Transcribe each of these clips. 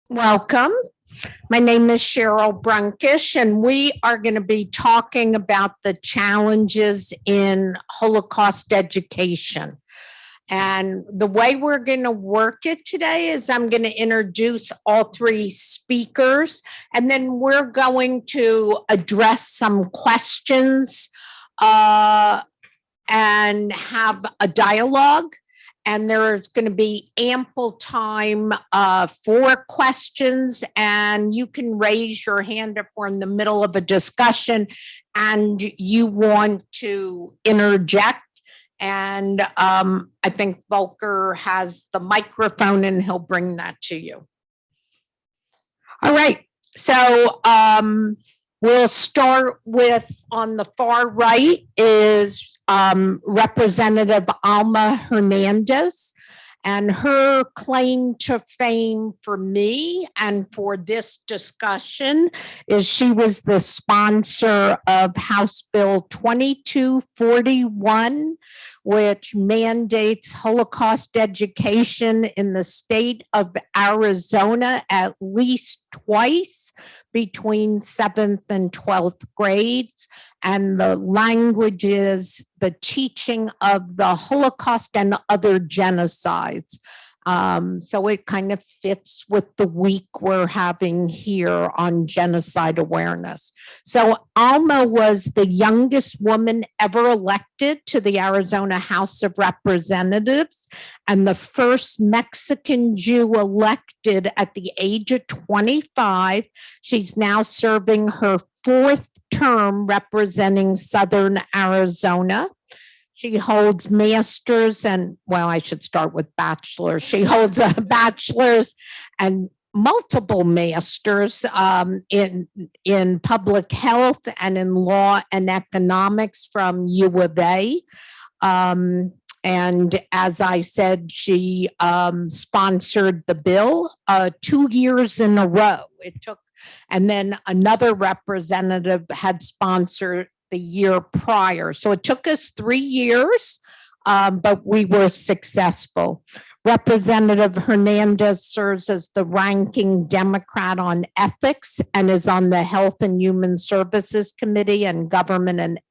Welcome. My name is Cheryl Brunkish, and we are going to be talking about the challenges in Holocaust education. And the way we're going to work it today is I'm going to introduce all three speakers, and then we're going to address some questions and have a dialogue. And there's going to be ample time for questions, and you can raise your hand if we're in the middle of a discussion and you want to interject. And I think Volker has the microphone and he'll bring that to you. All right, so we'll start with, on the far right is Representative Alma Hernandez, and her claim to fame for me and for this discussion is she was the sponsor of House Bill 2241, which mandates Holocaust education in the state of Arizona at least twice between 7th and 12th grades. And the language is the teaching of the Holocaust and other genocides. So it kind of fits with the week we're having here on genocide awareness. So Alma was the youngest woman ever elected to the Arizona House of Representatives and the first Mexican Jew elected at the age of 25. She's now serving her fourth term representing Southern Arizona. She holds master's and, well, I should start with bachelor's. She holds a bachelor's and multiple masters in public health and in law and economics from U of A. And as I said, she sponsored the bill 2 years in a row. It took, and then another representative had sponsored the year prior. So it took us 3 years, but we were successful. Representative Hernandez serves as the ranking Democrat on ethics and is on the Health and Human Services Committee and Government and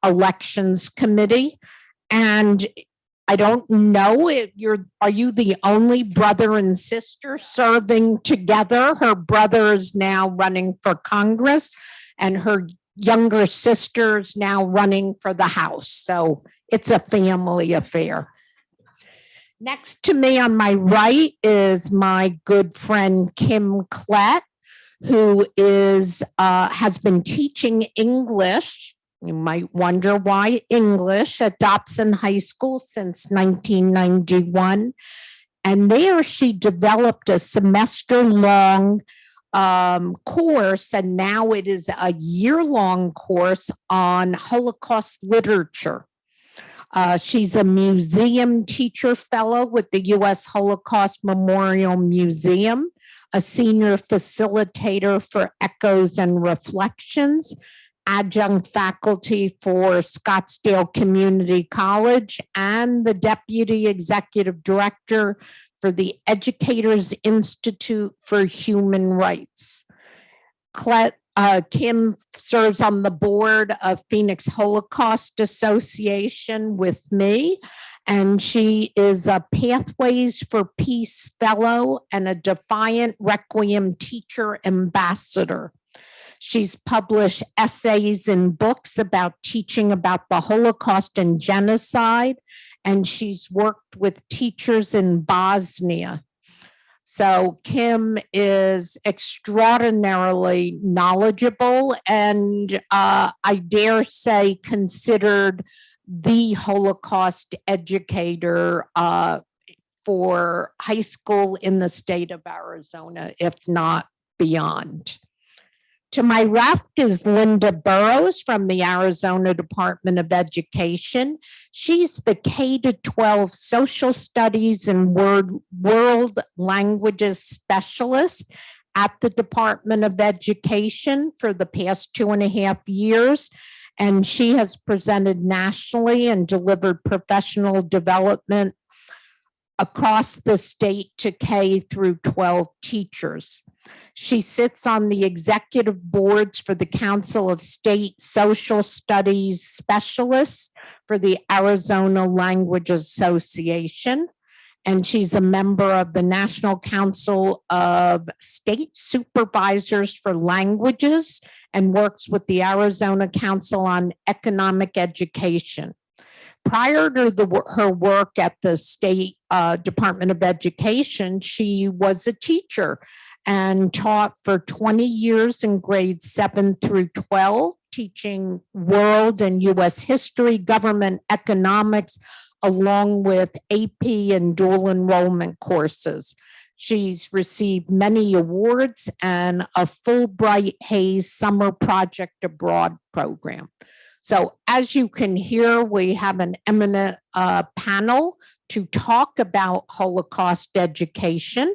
Elections Committee. And I don't know if are you the only brother and sister serving together? Her brother is now running for Congress and her younger sister's now running for the House. So it's a family affair. Next to me on my right is my good friend, Kim Klett, who has been teaching English. You might wonder why English at Dobson High School since 1991. And there she developed a semester-long course, and now it is a year-long course on Holocaust literature. She's a museum teacher fellow with the U.S. Holocaust Memorial Museum, a senior facilitator for Echoes and Reflections, adjunct faculty for Scottsdale Community College, and the deputy executive director for the Educators Institute for Human Rights. Kim serves on the board of Phoenix Holocaust Association with me, and she is a Pathways for Peace Fellow and a Defiant Requiem Teacher Ambassador. She's published essays and books about teaching about the Holocaust and genocide, and she's worked with teachers in Bosnia. So Kim is extraordinarily knowledgeable and I dare say considered the Holocaust educator for high school in the state of Arizona, if not beyond. To my left is Linda Burrows from the Arizona Department of Education. She's the K-12 Social Studies and World Languages Specialist at the Department of Education for the past 2.5 years. And she has presented nationally and delivered professional development across the state to K through 12 teachers. She sits on the executive boards for the Council of State Social Studies Specialists for the Arizona Language Association. And she's a member of the National Council of State Supervisors for Languages and works with the Arizona Council on Economic Education. Prior to her work at the State Department of Education, she was a teacher and taught for 20 years in grades 7 through 12, teaching world and U.S. history, government economics, along with AP and dual enrollment courses. She's received many awards and a Fulbright Hayes Summer Project Abroad program. So as you can hear, we have an eminent panel to talk about Holocaust education.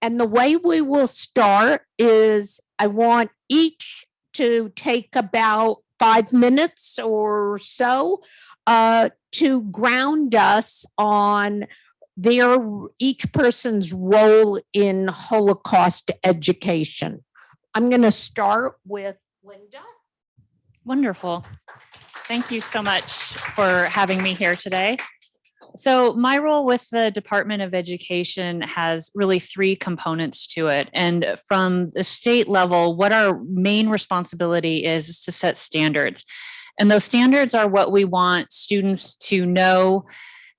And the way we will start is I want each to take about 5 minutes or so to ground us on each person's role in Holocaust education. I'm going to start with Linda. Wonderful. Thank you so much for having me here today. So my role with the Department of Education has really 3 components to it. And from the state level, what our main responsibility is to set standards. And those standards are what we want students to know,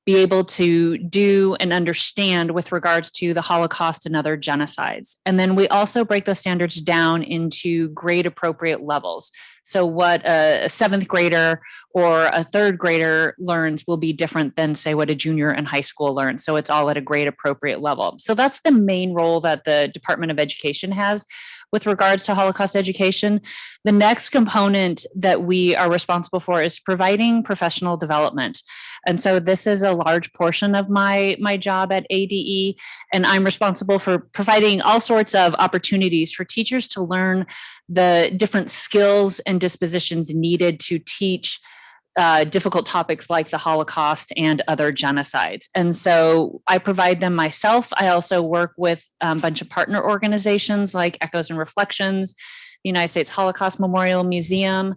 be able to do and understand with regards to the Holocaust and other genocides. And then we also break those standards down into grade appropriate levels. So what a 7th grader or a 3rd grader learns will be different than, say, what a junior in high school learns. So it's all at a grade appropriate level. So that's the main role that the Department of Education has with regards to Holocaust education. The next component that we are responsible for is providing professional development. And so this is a large portion of my job at ADE, and I'm responsible for providing all sorts of opportunities for teachers to learn the different skills and dispositions needed to teach difficult topics like the Holocaust and other genocides. And so I provide them myself. I also work with a bunch of partner organizations like Echoes and Reflections, the United States Holocaust Memorial Museum,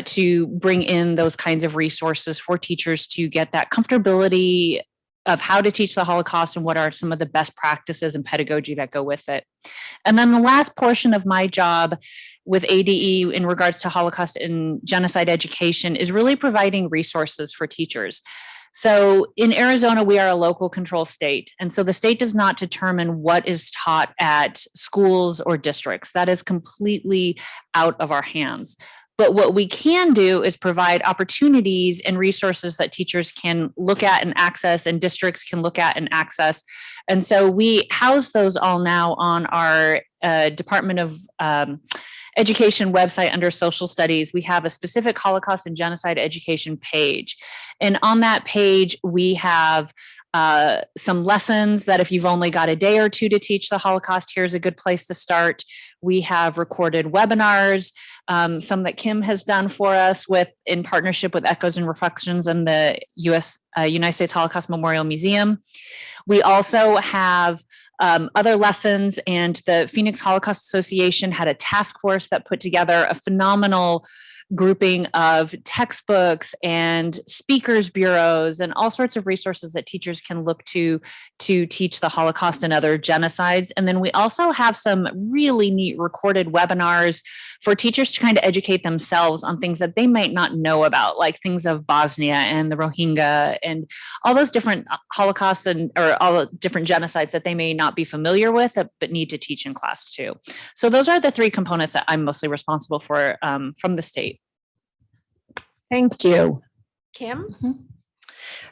to bring in those kinds of resources for teachers to get that comfortability of how to teach the Holocaust and what are some of the best practices and pedagogy that go with it. And then the last portion of my job with ADE in regards to Holocaust and genocide education is really providing resources for teachers. So in Arizona, we are a local control state. And so the state does not determine what is taught at schools or districts. That is completely out of our hands. But what we can do is provide opportunities and resources that teachers can look at and access and districts can look at and access. And so we house those all now on our Department of Education website under social studies. We have a specific Holocaust and genocide education page. And on that page, we have some lessons that if you've only got a day or 2 to teach the Holocaust, here's a good place to start. We have recorded webinars, some that Kim has done for us in partnership with Echoes and Reflections and the United States Holocaust Memorial Museum. We also have other lessons, and the Phoenix Holocaust Association had a task force that put together a phenomenal grouping of textbooks and speakers bureaus and all sorts of resources that teachers can look to teach the Holocaust and other genocides. And then we also have some really neat recorded webinars for teachers to kind of educate themselves on things that they might not know about, like things of Bosnia and the Rohingya and all those different Holocausts or all the different genocides that they may not be familiar with, but need to teach in class too. So those are the 3 components that I'm mostly responsible for from the state. Thank you. Kim? Mm-hmm.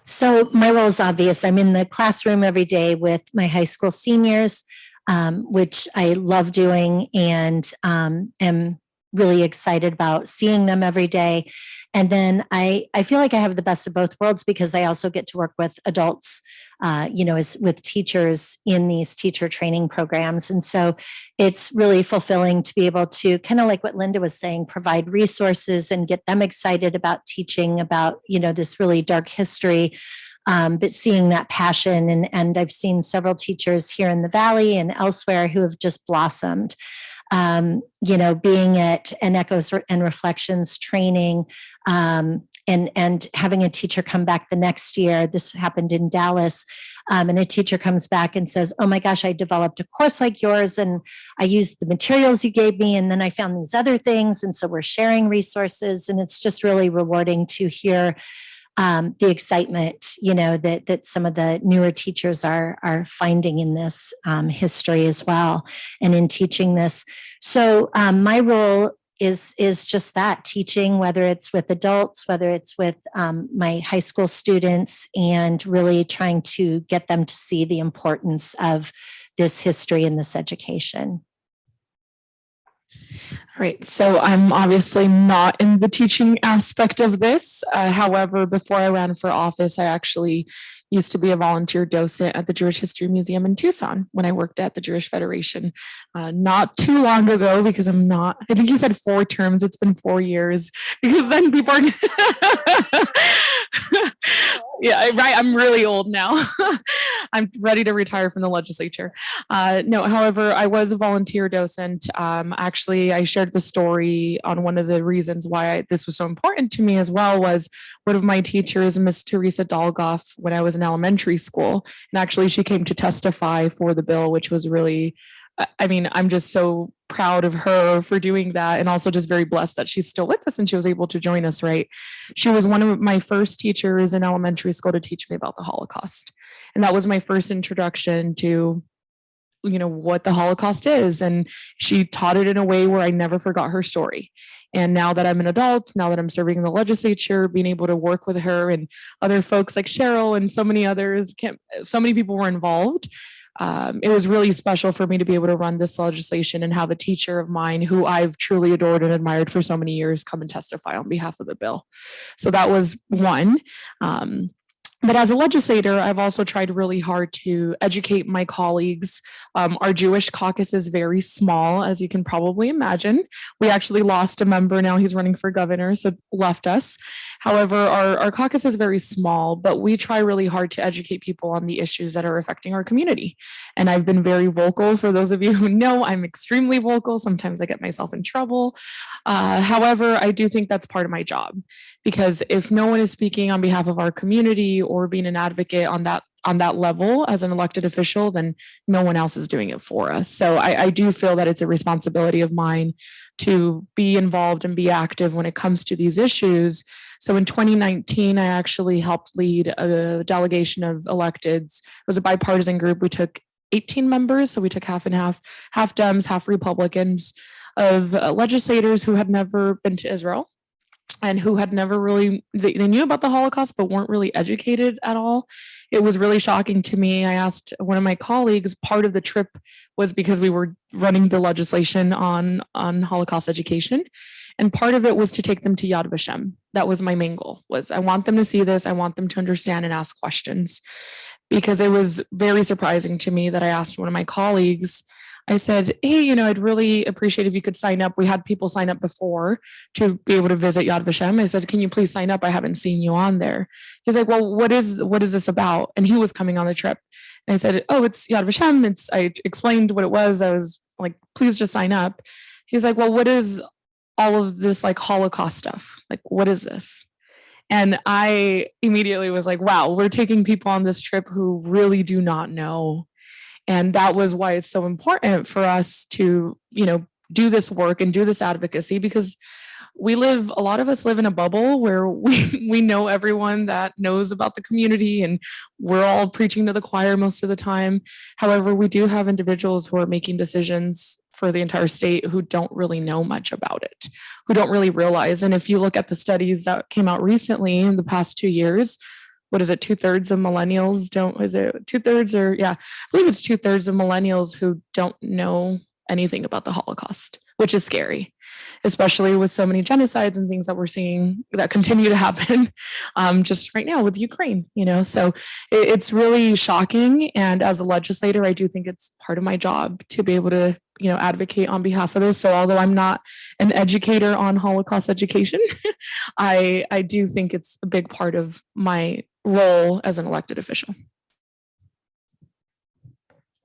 So my role is obvious. I'm in the classroom every day with my high school seniors, which I love doing and am really excited about seeing them every day. And then I feel like I have the best of both worlds because I also get to work with adults, with teachers in these teacher training programs. And so it's really fulfilling to be able to, kind of like what Linda was saying, provide resources and get them excited about teaching about, this really dark history but seeing that passion, and I've seen several teachers here in the Valley and elsewhere who have just blossomed. Being at an Echoes and Reflections training, and having a teacher come back the next year. This happened in Dallas. And a teacher comes back and says, oh my gosh, I developed a course like yours and I used the materials you gave me. And then I found these other things. And so we're sharing resources. And it's just really rewarding to hear the excitement, that some of the newer teachers are finding in this history as well, and in teaching this. So my role is just that, teaching, whether it's with adults, whether it's with my high school students, and really trying to get them to see the importance of this history and this education. All right, so I'm obviously not in the teaching aspect of this. However, before I ran for office, I actually used to be a volunteer docent at the Jewish History Museum in Tucson when I worked at the Jewish Federation not too long ago, because I think you said 4 terms. It's been 4 years, because then people are, yeah, right. I'm really old now. I'm ready to retire from the legislature. No, however, I was a volunteer docent. Actually, I shared the story on one of the reasons why this was so important to me as well, was one of my teachers, Miss Teresa Dolgoff, when I was in elementary school. And actually, she came to testify for the bill, which was really, I'm just so proud of her for doing that, and also just very blessed that she's still with us and she was able to join us, right? She was one of my first teachers in elementary school to teach me about the Holocaust. And that was my first introduction to, what the Holocaust is. And she taught it in a way where I never forgot her story. And now that I'm an adult, now that I'm serving in the legislature, being able to work with her and other folks like Cheryl and so many others, so many people were involved. It was really special for me to be able to run this legislation and have a teacher of mine who I've truly adored and admired for so many years come and testify on behalf of the bill. So that was one. But as a legislator, I've also tried really hard to educate my colleagues. Our Jewish caucus is very small, as you can probably imagine. We actually lost a member. Now he's running for governor, so left us. However, our caucus is very small, but we try really hard to educate people on the issues that are affecting our community. And I've been very vocal. For those of you who know, I'm extremely vocal. Sometimes I get myself in trouble. However, I do think that's part of my job, because if no one is speaking on behalf of our community or being an advocate on that level as an elected official, then no one else is doing it for us. So I do feel that it's a responsibility of mine to be involved and be active when it comes to these issues. So in 2019, I actually helped lead a delegation of electeds. It was a bipartisan group. We took 18 members, so we took half and half Dems, half Republicans, of legislators who had never been to Israel and who had never really, they knew about the Holocaust, but weren't really educated at all. It was really shocking to me. I asked one of my colleagues, part of the trip was because we were running the legislation on Holocaust education. And part of it was to take them to Yad Vashem. That was my main goal, was I want them to see this. I want them to understand and ask questions, because it was very surprising to me that I asked one of my colleagues, I said, hey, I'd really appreciate if you could sign up. We had people sign up before to be able to visit Yad Vashem. I said, can you please sign up? I haven't seen you on there. He's like, well, what is this about? And he was coming on the trip. And I said, oh, it's Yad Vashem. I explained what it was. I was like, please just sign up. He's like, well, what is all of this like Holocaust stuff? Like, what is this? And I immediately was like, wow, we're taking people on this trip who really do not know. And that was why it's so important for us to, do this work and do this advocacy, because a lot of us live in a bubble where we know everyone that knows about the community and we're all preaching to the choir most of the time. However, we do have individuals who are making decisions for the entire state who don't really know much about it, who don't really realize. And if you look at the studies that came out recently in the past 2 years, what is it? 2/3 of millennials I believe it's 2/3 of millennials who don't know anything about the Holocaust, which is scary, especially with so many genocides and things that we're seeing that continue to happen just right now with Ukraine, so it's really shocking. And as a legislator, I do think it's part of my job to be able to, advocate on behalf of this. So although I'm not an educator on Holocaust education, I do think it's a big part of my role as an elected official.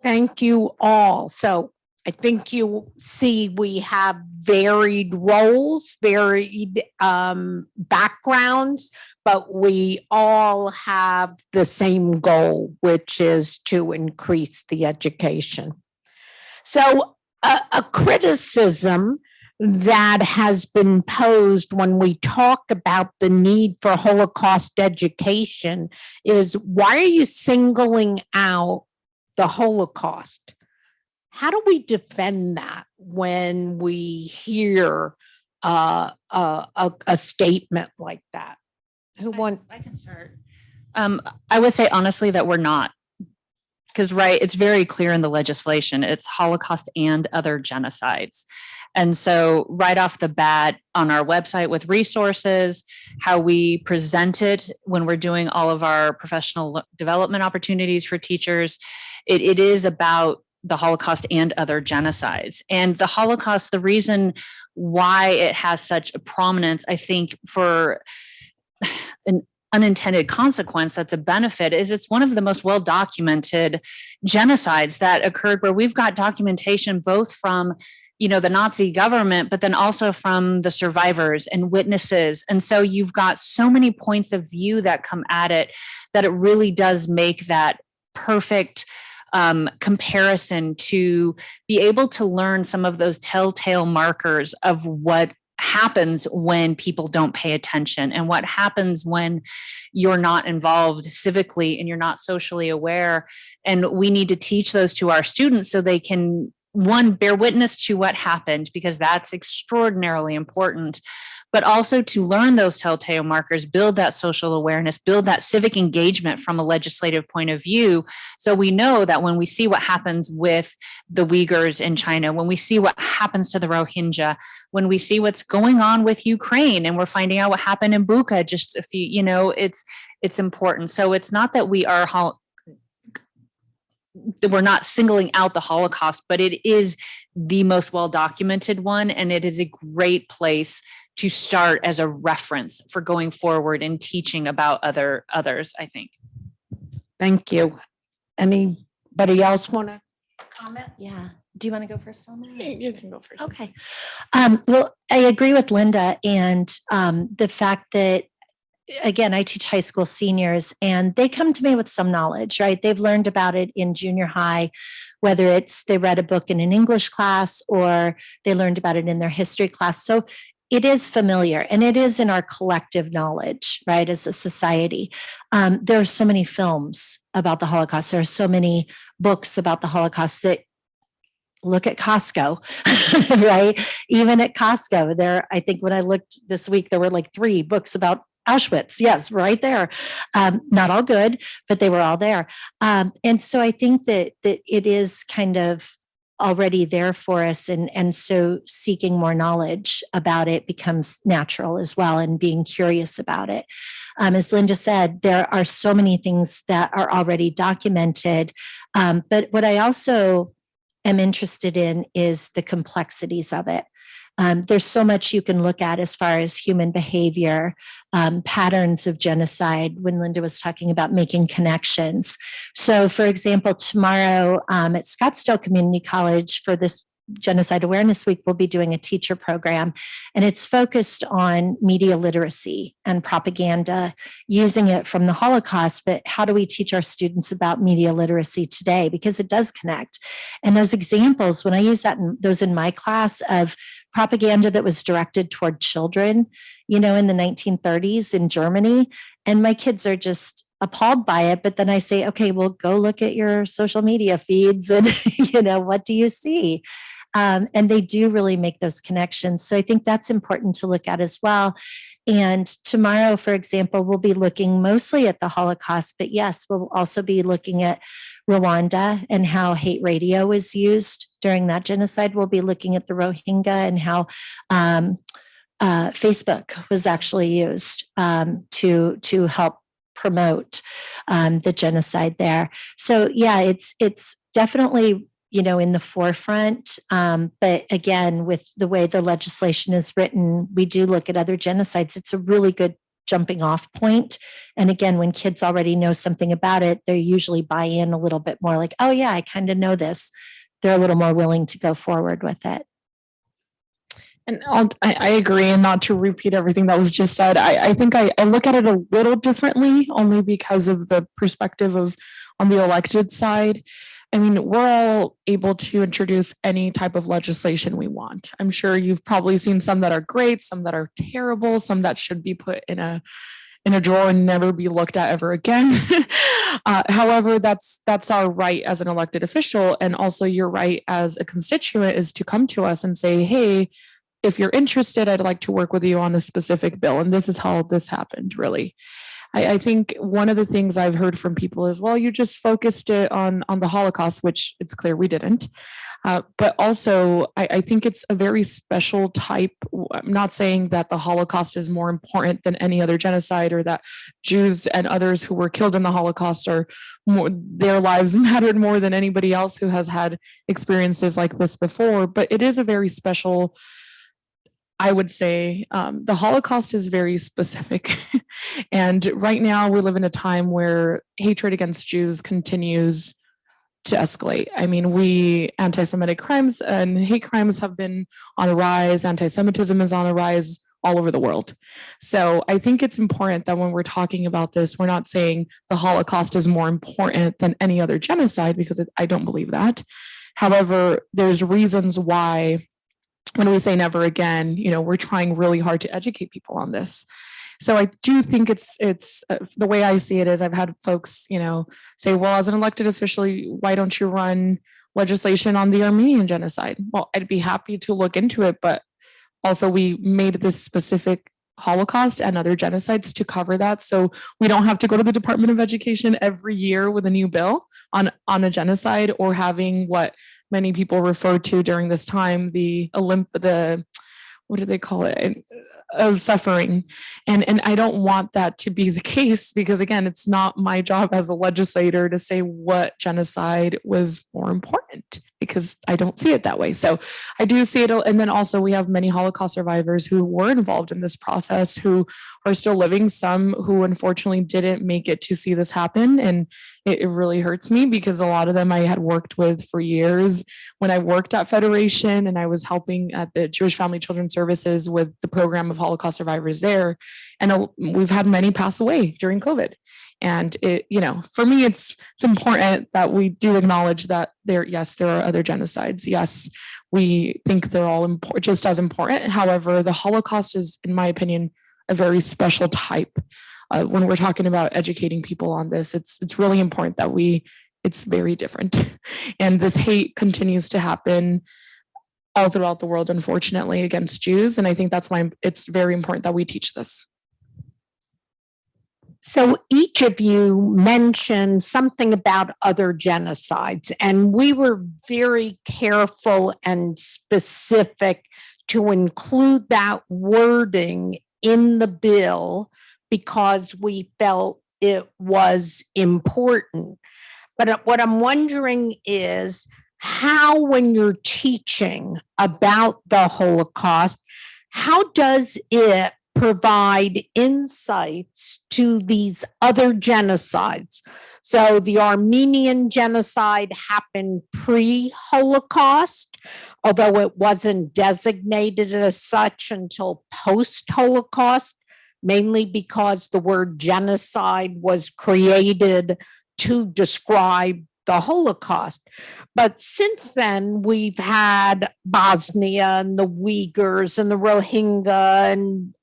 Thank you all. So I think you see we have varied roles, varied backgrounds, but we all have the same goal, which is to increase the education. So a criticism that has been posed when we talk about the need for Holocaust education is, why are you singling out the Holocaust? How do we defend that when we hear a statement like that? Who wants? I can start. I would say honestly that we're not, because it's very clear in the legislation. It's Holocaust and other genocides. And so right off the bat on our website with resources, how we present it when we're doing all of our professional development opportunities for teachers, it is about the Holocaust and other genocides. And the Holocaust, the reason why it has such a prominence, I think, for an unintended consequence that's a benefit, is it's one of the most well-documented genocides that occurred, where we've got documentation both from the Nazi government, but then also from the survivors and witnesses. And so you've got so many points of view that come at it that it really does make that perfect comparison to be able to learn some of those telltale markers of what happens when people don't pay attention and what happens when you're not involved civically and you're not socially aware. And we need to teach those to our students so they can, one, bear witness to what happened, because that's extraordinarily important, but also to learn those telltale markers, build that social awareness, build that civic engagement from a legislative point of view. So we know that when we see what happens with the Uyghurs in China, when we see what happens to the Rohingya, when we see what's going on with Ukraine, and we're finding out what happened in Bucha just a few, it's important. So it's not that we're not singling out the Holocaust, but it is the most well-documented one. And it is a great place to start as a reference for going forward and teaching about others, I think. Thank you. Anybody else want to comment? Yeah. Do you want to go first on that? You can go first. Okay. Well, I agree with Linda, and the fact that, again, I teach high school seniors, and they come to me with some knowledge, right? They've learned about it in junior high, whether it's they read a book in an English class or they learned about it in their history class. So it is familiar, and it is in our collective knowledge, right, as a society. There are so many films about the Holocaust. There are so many books about the Holocaust that, look at Costco, right? Even at Costco, I think when I looked this week, there were like 3 books about Auschwitz. Yes, right there. Not all good, but they were all there. And so I think that it is kind of already there for us. And so seeking more knowledge about it becomes natural as well, and being curious about it. As Linda said, there are so many things that are already documented. But what I also am interested in is the complexities of it. There's so much you can look at as far as human behavior, patterns of genocide, when Linda was talking about making connections. So, for example, tomorrow at Scottsdale Community College for this Genocide Awareness Week, we'll be doing a teacher program, and it's focused on media literacy and propaganda, using it from the Holocaust. But how do we teach our students about media literacy today? Because it does connect. And those examples, when I use those in my class of propaganda that was directed toward children, in the 1930s in Germany, and my kids are just appalled by it. But then I say, okay, well, go look at your social media feeds and, what do you see? And they do really make those connections. So I think that's important to look at as well. And tomorrow, for example, we'll be looking mostly at the Holocaust, but yes, we'll also be looking at Rwanda and how hate radio was used during that genocide. We'll be looking at the Rohingya and how Facebook was actually used to help promote the genocide there. So yeah, it's definitely in the forefront. But again, with the way the legislation is written, we do look at other genocides. It's a really good jumping off point. And again, when kids already know something about it, they usually buy in a little bit more like, oh yeah, I kind of know this. They're a little more willing to go forward with it. And I agree, and not to repeat everything that was just said, I think I look at it a little differently, only because of the perspective of on the elected side. I mean, we're all able to introduce any type of legislation we want. I'm sure you've probably seen some that are great, some that are terrible, some that should be put in a drawer and never be looked at ever again. However, that's our right as an elected official, and also your right as a constituent is to come to us and say, hey, if you're interested, I'd like to work with you on a specific bill. And this is how this happened, really. I think one of the things I've heard from people is, well, you just focused it on the Holocaust, which it's clear we didn't. But also, I think it's a very special type. I'm not saying that the Holocaust is more important than any other genocide, or that Jews and others who were killed in the Holocaust are more, their lives mattered more than anybody else who has had experiences like this before. But it is a very special, I would say, the Holocaust is very specific. And right now we live in a time where hatred against Jews continues to escalate. I mean, anti-Semitic crimes and hate crimes have been on a rise. Anti-Semitism is on a rise all over the world. So I think it's important that when we're talking about this, we're not saying the Holocaust is more important than any other genocide, because I don't believe that. However, there's reasons why when we say never again, we're trying really hard to educate people on this. So I do think it's the way I see it is, I've had folks, say, well, as an elected official, why don't you run legislation on the Armenian genocide? Well, I'd be happy to look into it, but also we made this specific Holocaust and other genocides to cover that. So we don't have to go to the Department of Education every year with a new bill on a genocide, or having what many people refer to during this time, the what do they call it, of suffering. And I don't want that to be the case, because again, it's not my job as a legislator to say what genocide was more important, because I don't see it that way. So I do see it. And then also we have many Holocaust survivors who were involved in this process, who are still living, some who unfortunately didn't make it to see this happen. And it really hurts me, because a lot of them I had worked with for years when I worked at Federation, and I was helping at the Jewish Family Children Services with the program of Holocaust survivors there. And we've had many pass away during COVID. And for me, it's important that we do acknowledge that there are other genocides. Yes, we think they're all just as important. However, the Holocaust is, in my opinion, a very special type. When we're talking about educating people on this, it's really important that it's very different. And this hate continues to happen all throughout the world, unfortunately, against Jews. And I think that's why it's very important that we teach this. So each of you mentioned something about other genocides, and we were very careful and specific to include that wording in the bill because we felt it was important. But what I'm wondering is how, when you're teaching about the Holocaust, how does it provide insights to these other genocides? So the Armenian genocide happened pre-Holocaust, although it wasn't designated as such until post-Holocaust, mainly because the word genocide was created to describe the Holocaust. But since then, we've had Bosnia and the Uyghurs and the Rohingya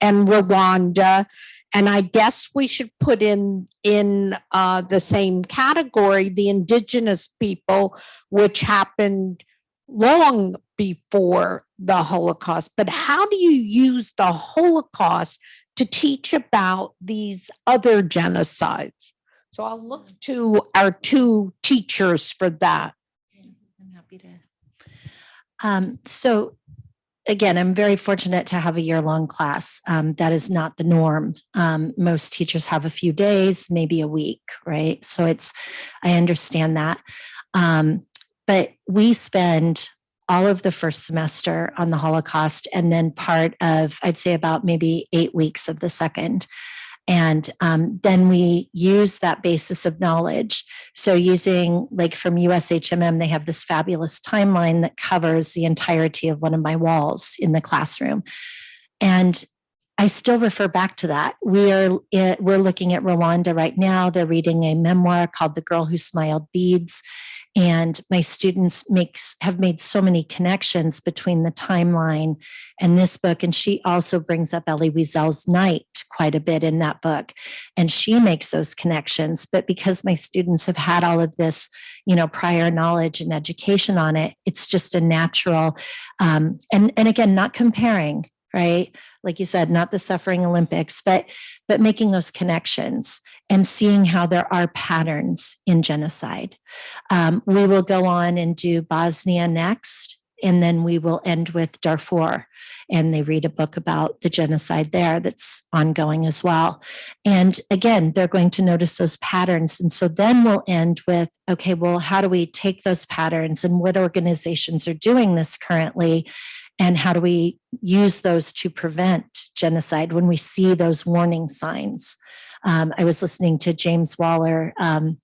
and Rwanda. And I guess we should put in the same category the indigenous people, which happened long before the Holocaust. But how do you use the Holocaust to teach about these other genocides? So I'll look to our two teachers for that. I'm happy to. So again, I'm very fortunate to have a year-long class. That is not the norm. Most teachers have a few days, maybe a week, right? So I understand that. But we spend all of the first semester on the Holocaust, and then part of, I'd say about maybe 8 weeks of the second. And then we use that basis of knowledge. So using, like, from USHMM, they have this fabulous timeline that covers the entirety of one of my walls in the classroom. And I still refer back to that. We're looking at Rwanda right now. They're reading a memoir called The Girl Who Smiled Beads. And my students have made so many connections between the timeline and this book. And she also brings up Elie Wiesel's Night quite a bit in that book. And she makes those connections. But because my students have had all of this, prior knowledge and education on it, it's just a natural, and again, not comparing, right? Like you said, not the suffering Olympics, but making those connections and seeing how there are patterns in genocide. We will go on and do Bosnia next, and then we will end with Darfur. And they read a book about the genocide there that's ongoing as well. And again, they're going to notice those patterns. And so then we'll end with, okay, well, how do we take those patterns and what organizations are doing this currently? And how do we use those to prevent genocide when we see those warning signs? I was listening to James Waller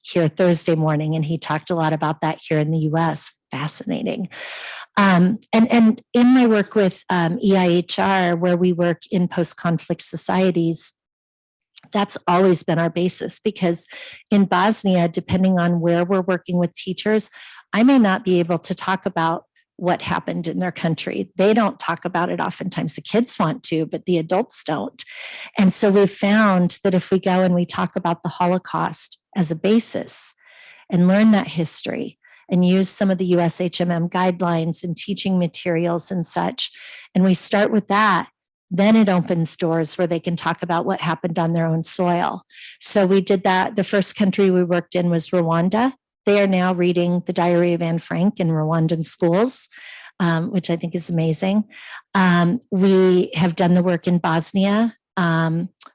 here Thursday morning, and he talked a lot about that here in the US. Fascinating. And in my work with EIHR, where we work in post-conflict societies, that's always been our basis, because in Bosnia, depending on where we're working with teachers, I may not be able to talk about what happened in their country. They don't talk about it oftentimes. The kids want to, but the adults don't. And so we've found that if we go and we talk about the Holocaust as a basis and learn that history and use some of the USHMM guidelines and teaching materials and such, and we start with that, then it opens doors where they can talk about what happened on their own soil. So we did that. The first country we worked in was Rwanda. They are now reading The Diary of Anne Frank in Rwandan schools, which I think is amazing. We have done the work in Bosnia.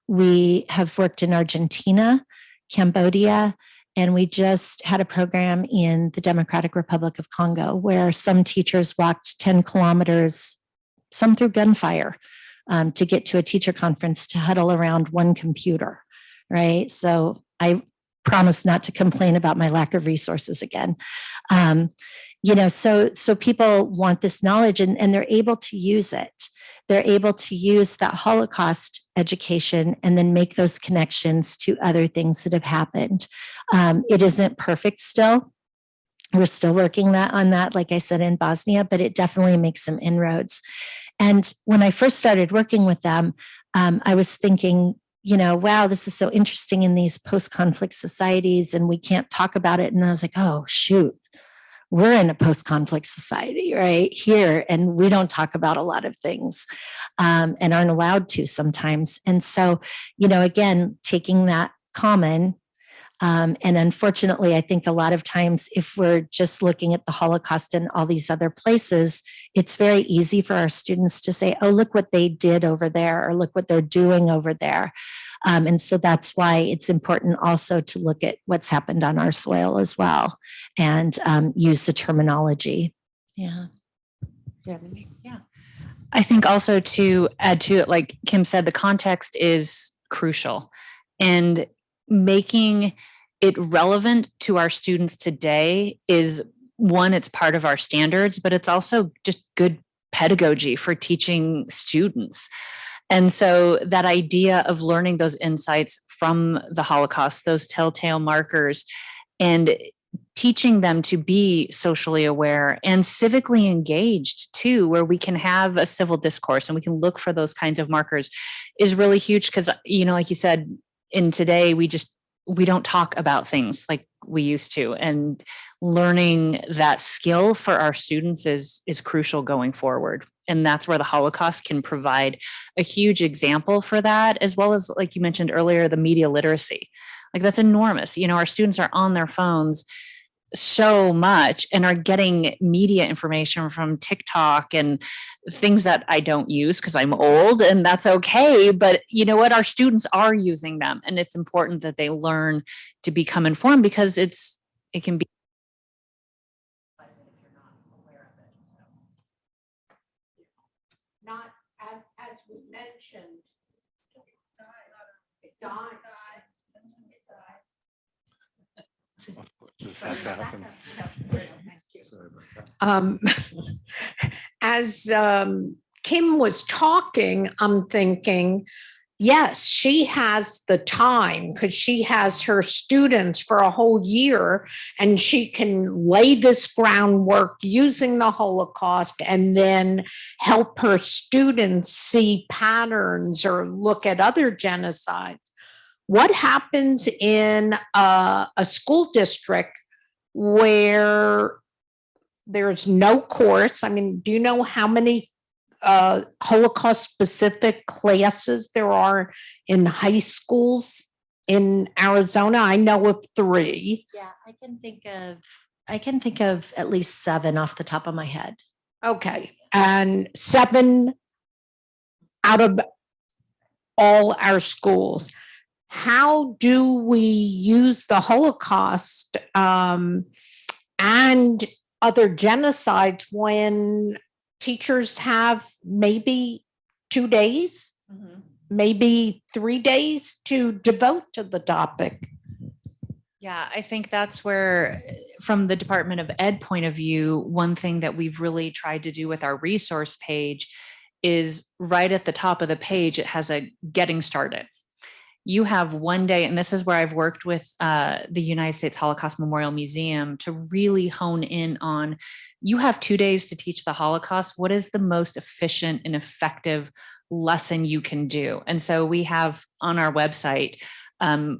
We have worked in Argentina, Cambodia, and we just had a program in the Democratic Republic of Congo where some teachers walked 10 kilometers, some through gunfire, to get to a teacher conference to huddle around one computer, right? So I promise not to complain about my lack of resources again. So people want this knowledge and they're able to use it. They're able to use that Holocaust education and then make those connections to other things that have happened. It isn't perfect still. We're still working on that, like I said, in Bosnia, but it definitely makes some inroads. And when I first started working with them, I was thinking, wow, this is so interesting in these post-conflict societies and we can't talk about it. And I was like, oh, shoot, we're in a post-conflict society right here. And we don't talk about a lot of things and aren't allowed to sometimes. And so, again, taking that common, and unfortunately, I think a lot of times if we're just looking at the Holocaust and all these other places, it's very easy for our students to say, oh, look what they did over there, or look what they're doing over there. And so that's why it's important also to look at what's happened on our soil as well and use the terminology. Yeah. Yeah. I think also to add to it, like Kim said, the context is crucial, and making it relevant to our students today is one, it's part of our standards, but it's also just good pedagogy for teaching students. And so that idea of learning those insights from the Holocaust, those telltale markers, and teaching them to be socially aware and civically engaged too, where we can have a civil discourse and we can look for those kinds of markers is really huge. Because, like you said, in today, we don't talk about things like we used to, and learning that skill for our students is crucial going forward. And that's where the Holocaust can provide a huge example for that, as well as, like you mentioned earlier, the media literacy. Like that's enormous. Our students are on their phones so much and are getting media information from TikTok and things that I don't use because I'm old, and that's okay. But you know what? Our students are using them, and it's important that they learn to become informed, because it can be if you're not aware of it. Not as we mentioned, This has to happen. Um, as Kim was talking, I'm thinking, yes, she has the time because she has her students for a whole year and she can lay this groundwork using the Holocaust and then help her students see patterns or look at other genocides. What happens in a school district where there's no course? I mean, do you know how many Holocaust specific classes there are in high schools in Arizona? I know of 3. Yeah, I can think of at least 7 off the top of my head. Okay. And 7 out of all our schools. How do we use the Holocaust and other genocides when teachers have maybe 2 days, maybe 3 days to devote to the topic? Yeah, I think that's where, from the Department of Ed point of view, one thing that we've really tried to do with our resource page is right at the top of the page, it has a getting started. You have 1 day, and this is where I've worked with the United States Holocaust Memorial Museum to really hone in on, you have 2 days to teach the Holocaust. What is the most efficient and effective lesson you can do? And so we have on our website,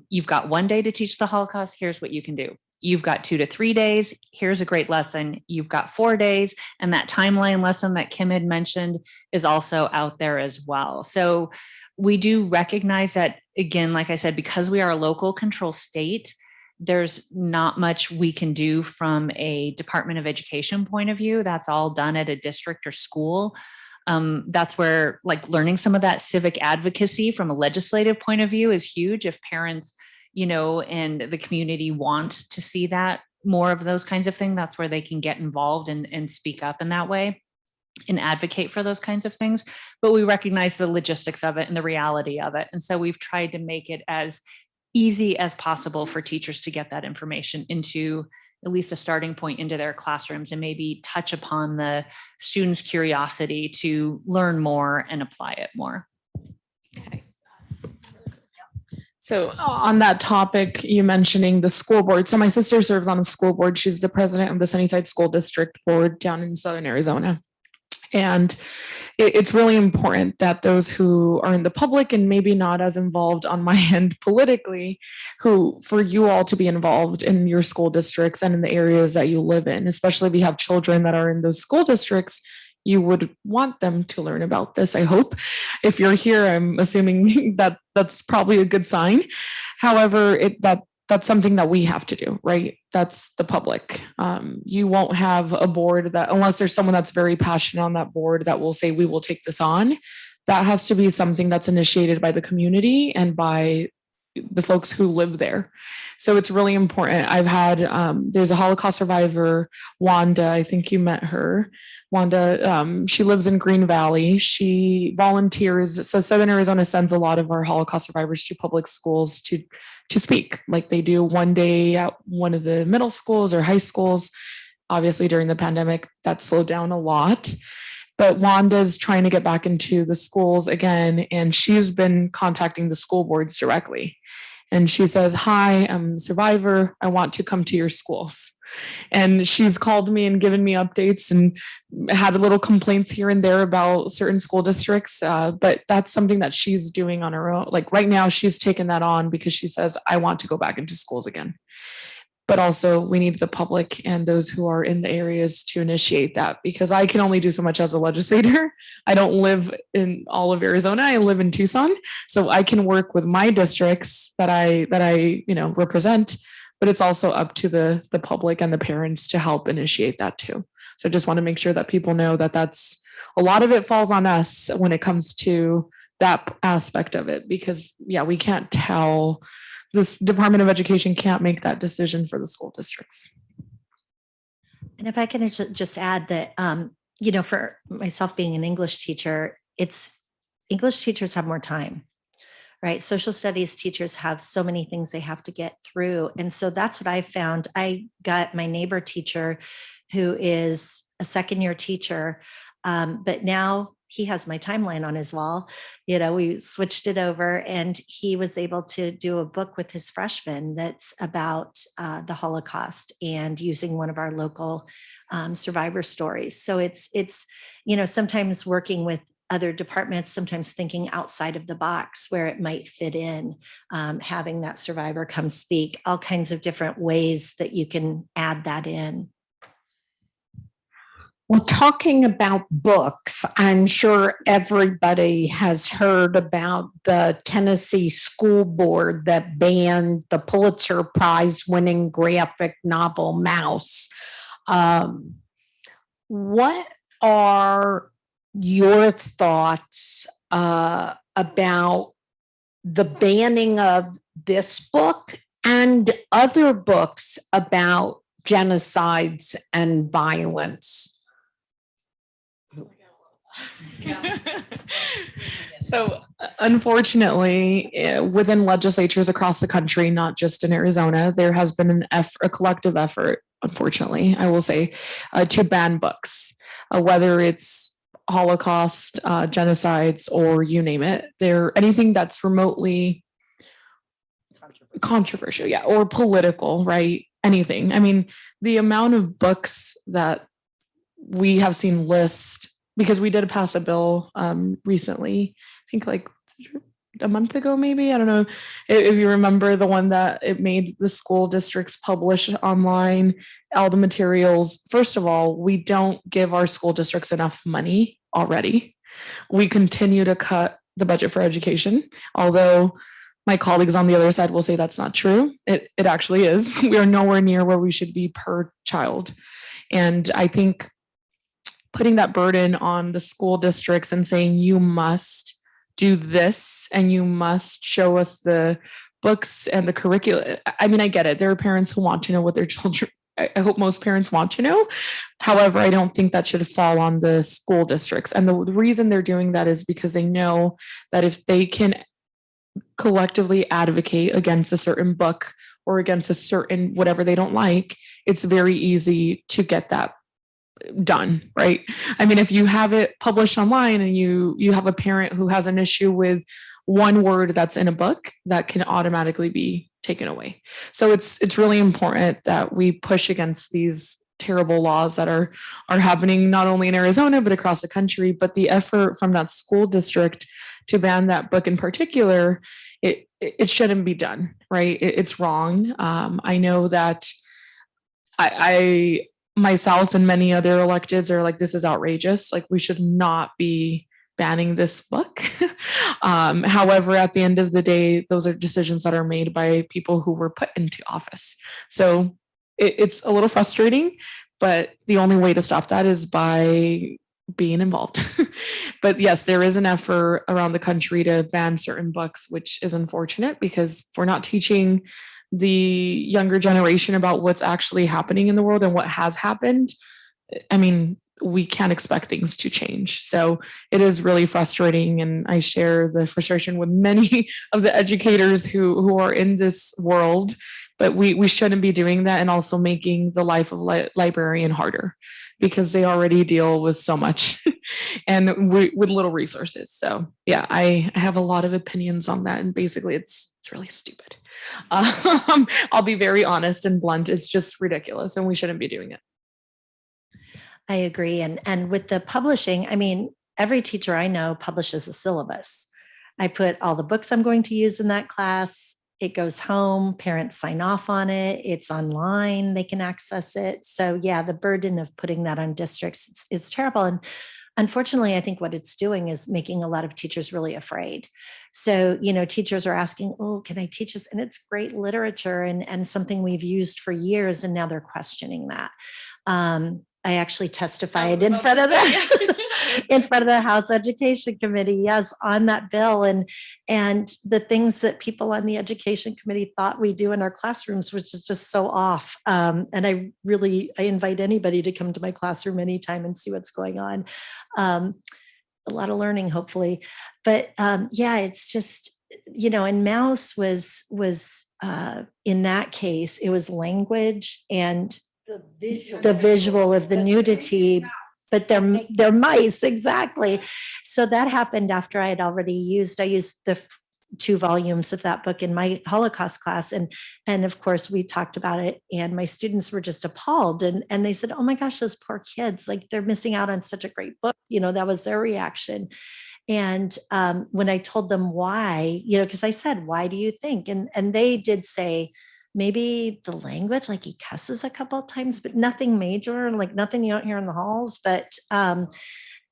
you've got 1 day to teach the Holocaust. Here's what you can do. You've got 2 to 3 days. Here's a great lesson. You've got 4 days. And that timeline lesson that Kim had mentioned is also out there as well. So we do recognize that, again, like I said, because we are a local control state, there's not much we can do from a Department of Education point of view. That's all done at a district or school. That's where, like, learning some of that civic advocacy from a legislative point of view is huge. If parents, and the community want to see that, more of those kinds of things, that's where they can get involved and speak up in that way and advocate for those kinds of things. But we recognize the logistics of it and the reality of it. And so we've tried to make it as easy as possible for teachers to get that information into at least a starting point into their classrooms and maybe touch upon the students' curiosity to learn more and apply it more. Okay. So on that topic, you mentioning the school board. So my sister serves on a school board. She's the president of the Sunnyside School District Board down in Southern Arizona. And it's really important that those who are in the public and maybe not as involved on my end politically, for you all to be involved in your school districts and in the areas that you live in, especially if you have children that are in those school districts, you would want them to learn about this, I hope. If you're here, I'm assuming that that's probably a good sign. However, that's something that we have to do, right? That's the public. You won't have a board that, unless there's someone that's very passionate on that board that will say, we will take this on. That has to be something that's initiated by the community and by the folks who live there. So it's really important. I've had, there's a Holocaust survivor, Wanda, I think you met her. Wanda, she lives in Green Valley. She volunteers. So Southern Arizona sends a lot of our Holocaust survivors to public schools to speak, like they do 1 day at one of the middle schools or high schools. Obviously during the pandemic, that slowed down a lot. But Wanda's trying to get back into the schools again, and she's been contacting the school boards directly. And she says, hi, I'm a survivor. I want to come to your schools. And she's called me and given me updates and had little complaints here and there about certain school districts. But that's something that she's doing on her own. Like right now, she's taken that on because she says, I want to go back into schools again. But also we need the public and those who are in the areas to initiate that, because I can only do so much as a legislator. I don't live in all of Arizona. I live in Tucson. So I can work with my districts that I represent, but it's also up to the public and the parents to help initiate that too. So I just want to make sure that people know that that's a lot of it falls on us when it comes to that aspect of it, because we can't tell. This Department of Education can't make that decision for the school districts. And if I can just add that, for myself being an English teacher, English teachers have more time, right? Social studies teachers have so many things they have to get through. And so that's what I found. I got my neighbor teacher who is a second-year teacher, but now he has my timeline on his wall. You know, we switched it over, and he was able to do a book with his freshmen that's about the Holocaust and using one of our local survivor stories. So it's, you know, sometimes working with other departments, sometimes thinking outside of the box where it might fit in, having that survivor come speak, all kinds of different ways that you can add that in. Well, talking about books, I'm sure everybody has heard about the Tennessee School Board that banned the Pulitzer Prize winning graphic novel Mouse. What are your thoughts about the banning of this book and other books about genocides and violence? So unfortunately, within legislatures across the country, not just in Arizona, there has been a collective effort, unfortunately, I will say, to ban books, whether it's Holocaust, genocides, or you name it. Anything that's remotely controversial, yeah, or political, right? Anything. I mean, the amount of books that we have seen list, because we did pass a bill recently, I think like a month ago, maybe. I don't know if you remember the one that it made the school districts publish online all the materials. First of all, we don't give our school districts enough money already. We continue to cut the budget for education, although my colleagues on the other side will say that's not true. It actually is. We are nowhere near where we should be per child. And I think putting that burden on the school districts and saying you must do this and you must show us the books and the curriculum. I mean, I get it. There are parents who want to know what their children, I hope most parents want to know. However, I don't think that should fall on the school districts. And the reason they're doing that is because they know that if they can collectively advocate against a certain book or against a certain whatever they don't like, it's very easy to get that done, right? I mean, if you have it published online and you have a parent who has an issue with one word that's in a book, that can automatically be taken away. So it's really important that we push against these terrible laws that are happening not only in Arizona but across the country. But the effort from that school district to ban that book in particular, it shouldn't be done, right? It's wrong. I know that I myself and many other electeds are like, this is outrageous. Like, we should not be banning this book. However, at the end of the day, those are decisions that are made by people who were put into office. So it's a little frustrating, but the only way to stop that is by being involved. But yes, there is an effort around the country to ban certain books, which is unfortunate because if we're not teaching the younger generation about what's actually happening in the world and what has happened, I mean, we can't expect things to change. So it is really frustrating. And I share the frustration with many of the educators who are in this world, but we shouldn't be doing that and also making the life of librarian harder because they already deal with so much and with little resources. So yeah, I have a lot of opinions on that. And basically it's really stupid. I'll be very honest and blunt. It's just ridiculous and we shouldn't be doing it. I agree. And with the publishing, I mean, every teacher I know publishes a syllabus. I put all the books I'm going to use in that class. It goes home, parents sign off on it. It's online, they can access it. So yeah, the burden of putting that on districts, it's terrible. And unfortunately, I think what it's doing is making a lot of teachers really afraid. So, you know, teachers are asking, oh, can I teach this? And it's great literature and something we've used for years. And now they're questioning that. I actually testified in front of the House Education Committee, yes, on that bill. And the things that people on the Education Committee thought we do in our classrooms, which is just so off. And I invite anybody to come to my classroom anytime and see what's going on. A lot of learning, hopefully. But yeah, it's just, you know, and Mouse was in that case, it was language and the visual of the nudity, but they're mice, exactly. So that happened after I used the 2 volumes of that book in my Holocaust class. And of course we talked about it, and my students were just appalled. And they said, oh my gosh, those poor kids, like they're missing out on such a great book. You know, that was their reaction. And when I told them why, you know, because I said, why do you think? And they did say, maybe the language, like he cusses a couple of times, but nothing major, like nothing you don't hear in the halls, but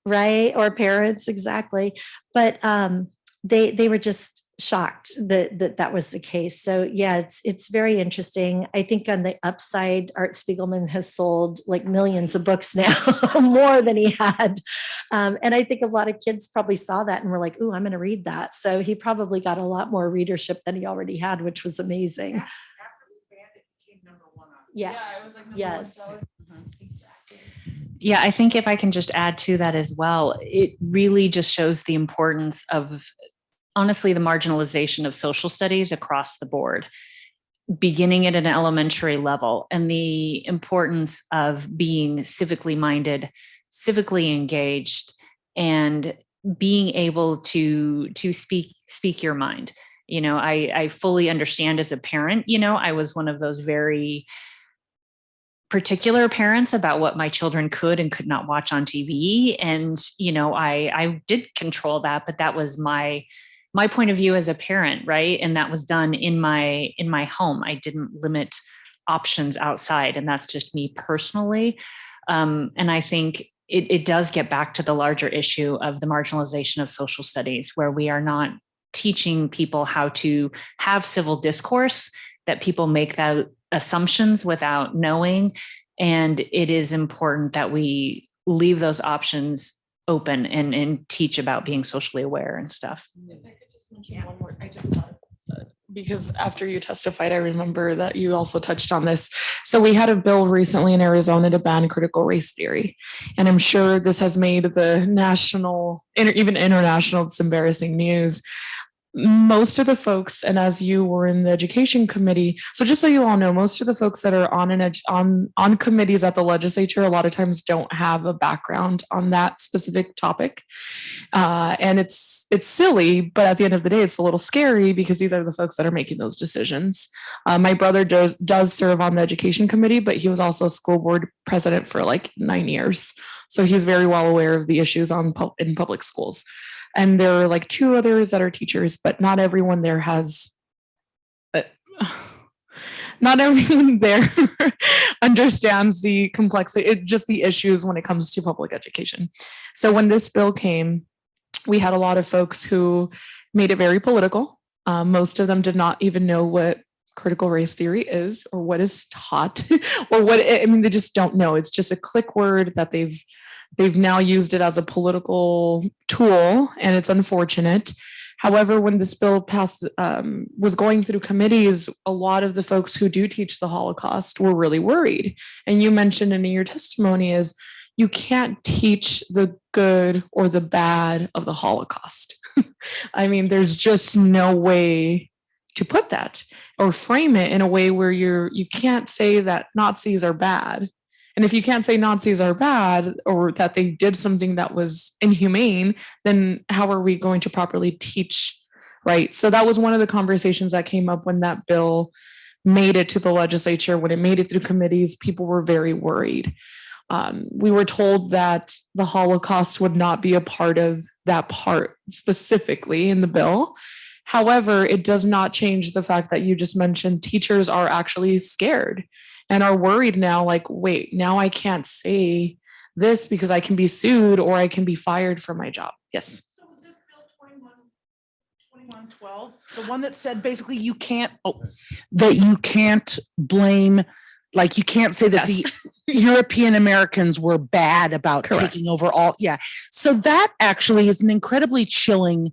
right, or parents, exactly. But they were just shocked that was the case. So yeah, it's very interesting. I think on the upside, Art Spiegelman has sold like millions of books now, more than he had. And I think a lot of kids probably saw that and were like, "Ooh, I'm going to read that." So he probably got a lot more readership than he already had, which was amazing. Yeah. Yes. Yeah, it was like yes. Yeah, I think if I can just add to that as well, it really just shows the importance of, honestly, the marginalization of social studies across the board, beginning at an elementary level, and the importance of being civically minded, civically engaged, and being able to speak your mind. You know, I fully understand as a parent, you know, I was one of those very particular parents about what my children could and could not watch on TV. And, you know, I did control that, but that was my point of view as a parent, right? And that was done in my home. I didn't limit options outside, and that's just me personally. And I think it does get back to the larger issue of the marginalization of social studies, where we are not teaching people how to have civil discourse, that people make that assumptions without knowing. And it is important that we leave those options open and teach about being socially aware and stuff. If I could just mention one more, I just thought, because after you testified, I remember that you also touched on this. So we had a bill recently in Arizona to ban critical race theory. And I'm sure this has made the national, even international, it's embarrassing news. Most of the folks, and as you were in the education committee, so just so you all know, most of the folks that are on committees at the legislature a lot of times don't have a background on that specific topic, and it's silly, but at the end of the day, it's a little scary because these are the folks that are making those decisions. My brother does serve on the education committee, but he was also a school board president for like 9 years, so he's very well aware of the issues in public schools. And there are like 2 others that are teachers, but not everyone there understands the complexity, just the issues when it comes to public education. So when this bill came, we had a lot of folks who made it very political. Most of them did not even know what critical race theory is or what is taught or they just don't know. It's just a click word that they've now used it as a political tool, and it's unfortunate. However, when this bill passed, was going through committees, a lot of the folks who do teach the Holocaust were really worried. And you mentioned in your testimony is you can't teach the good or the bad of the Holocaust. I mean, there's just no way to put that or frame it in a way where you can't say that Nazis are bad. And if you can't say Nazis are bad or that they did something that was inhumane, then how are we going to properly teach, right? So that was one of the conversations that came up when that bill made it to the legislature. When it made it through committees, people were very worried. We were told that the Holocaust would not be a part of that part specifically in the bill. However, it does not change the fact that you just mentioned teachers are actually scared and are worried now, like, wait, now I can't say this because I can be sued or I can be fired from my job. Yes. So was this bill 2112, the one that said basically you can't, that you can't blame, like you can't say that Yes. the European Americans were bad about Correct. taking over all. Yeah. So that actually is an incredibly chilling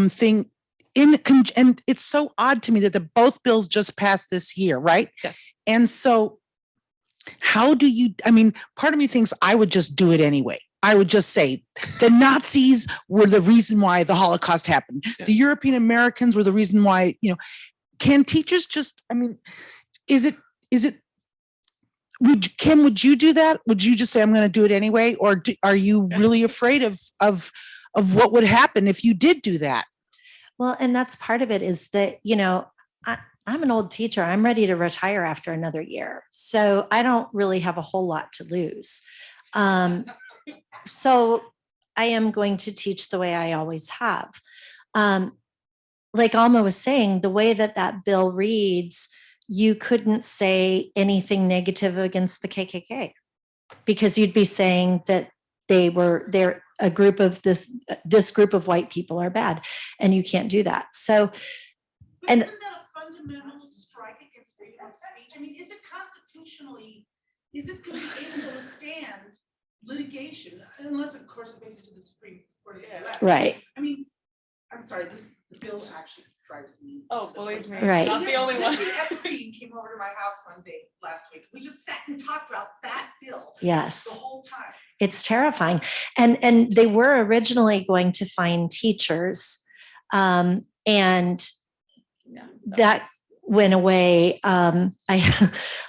thing. And it's so odd to me that both bills just passed this year, right? Yes. And so how do you, I mean, part of me thinks I would just do it anyway. I would just say the Nazis were the reason why the Holocaust happened. Yeah. The European Americans were the reason why, can teachers just, is it, Kim, would you do that? Would you just say, I'm going to do it anyway? Or are you really afraid of what would happen if you did do that? Well, and that's part of it is that, I'm an old teacher. I'm ready to retire after another year. So I don't really have a whole lot to lose. So I am going to teach the way I always have. Like Alma was saying, the way that bill reads, you couldn't say anything negative against the KKK because you'd be saying that they're a group of this group of white people are bad, and you can't do that. So, and isn't that a fundamental strike against freedom of speech? I mean, is it constitutionally, is it going to be able to withstand litigation, unless of course it makes it to the Supreme Court of the US. right. I mean, I'm sorry, the bill actually drives me. Oh, believe me. Right. Not the only one. Nancy Epstein came over to my house one day last week. We just sat and talked about that bill the Yes, whole time. it's terrifying. And they were originally going to fine teachers. And Yeah, that went away. I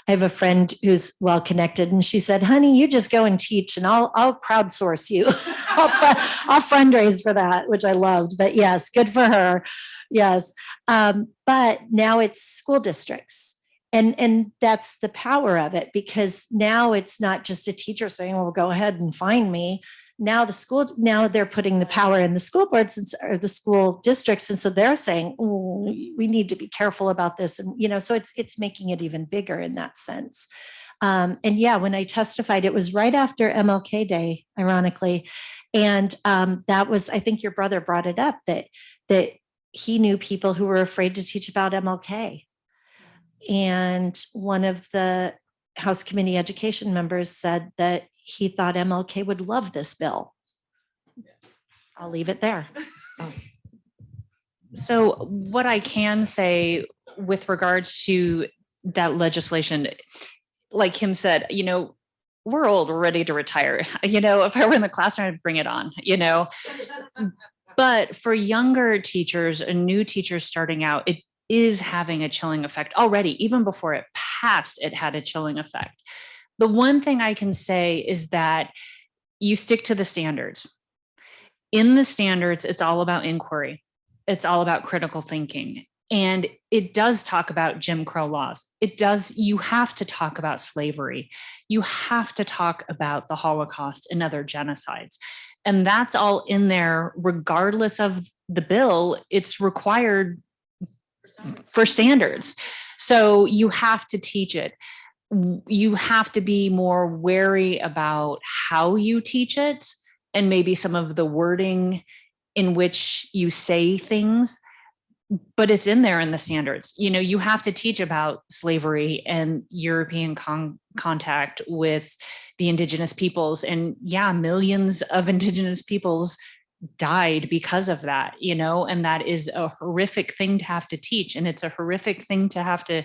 have a friend who's well connected, and she said, "Honey, you just go and teach, and I'll crowdsource you. I'll fundraise for that," which I loved. But yes, good for her. Yes, but now it's school districts, and that's the power of it, because now it's not just a teacher saying, "Well, go ahead and fine me." Now they're putting the power in the school boards or the school districts. And so they're saying, "Oh, we need to be careful about this." And, so it's making it even bigger in that sense. And yeah, when I testified, it was right after MLK Day, ironically. And that was, I think your brother brought it up, that he knew people who were afraid to teach about MLK. And one of the House Committee Education members said that he thought MLK would love this bill. I'll leave it there. So what I can say with regards to that legislation, like Kim said, we're old, we're ready to retire. If I were in the classroom, I'd bring it on, But for younger teachers and new teachers starting out, it is having a chilling effect already. Even before it passed, it had a chilling effect. The one thing I can say is that you stick to the standards. In the standards, it's all about inquiry. It's all about critical thinking. And it does talk about Jim Crow laws. You have to talk about slavery. You have to talk about the Holocaust and other genocides. And that's all in there, regardless of the bill. It's required for standards. So you have to teach it. You have to be more wary about how you teach it and maybe some of the wording in which you say things, but it's in there in the standards. You have to teach about slavery and European contact with the indigenous peoples. And yeah, millions of indigenous peoples died because of that, and that is a horrific thing to have to teach. And it's a horrific thing to have to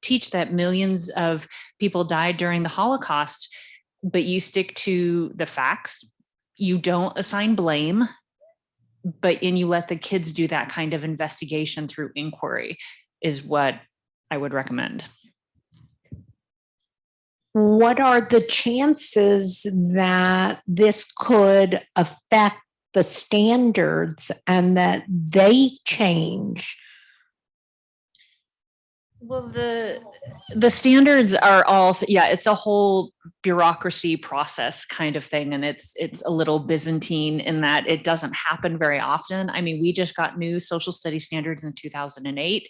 teach that millions of people died during the Holocaust, but you stick to the facts. You don't assign blame, and you let the kids do that kind of investigation through inquiry is what I would recommend. What are the chances that this could affect the standards and that they change? Well, the standards are all, it's a whole bureaucracy process kind of thing. And it's a little Byzantine in that it doesn't happen very often. I mean, we just got new social studies standards in 2008.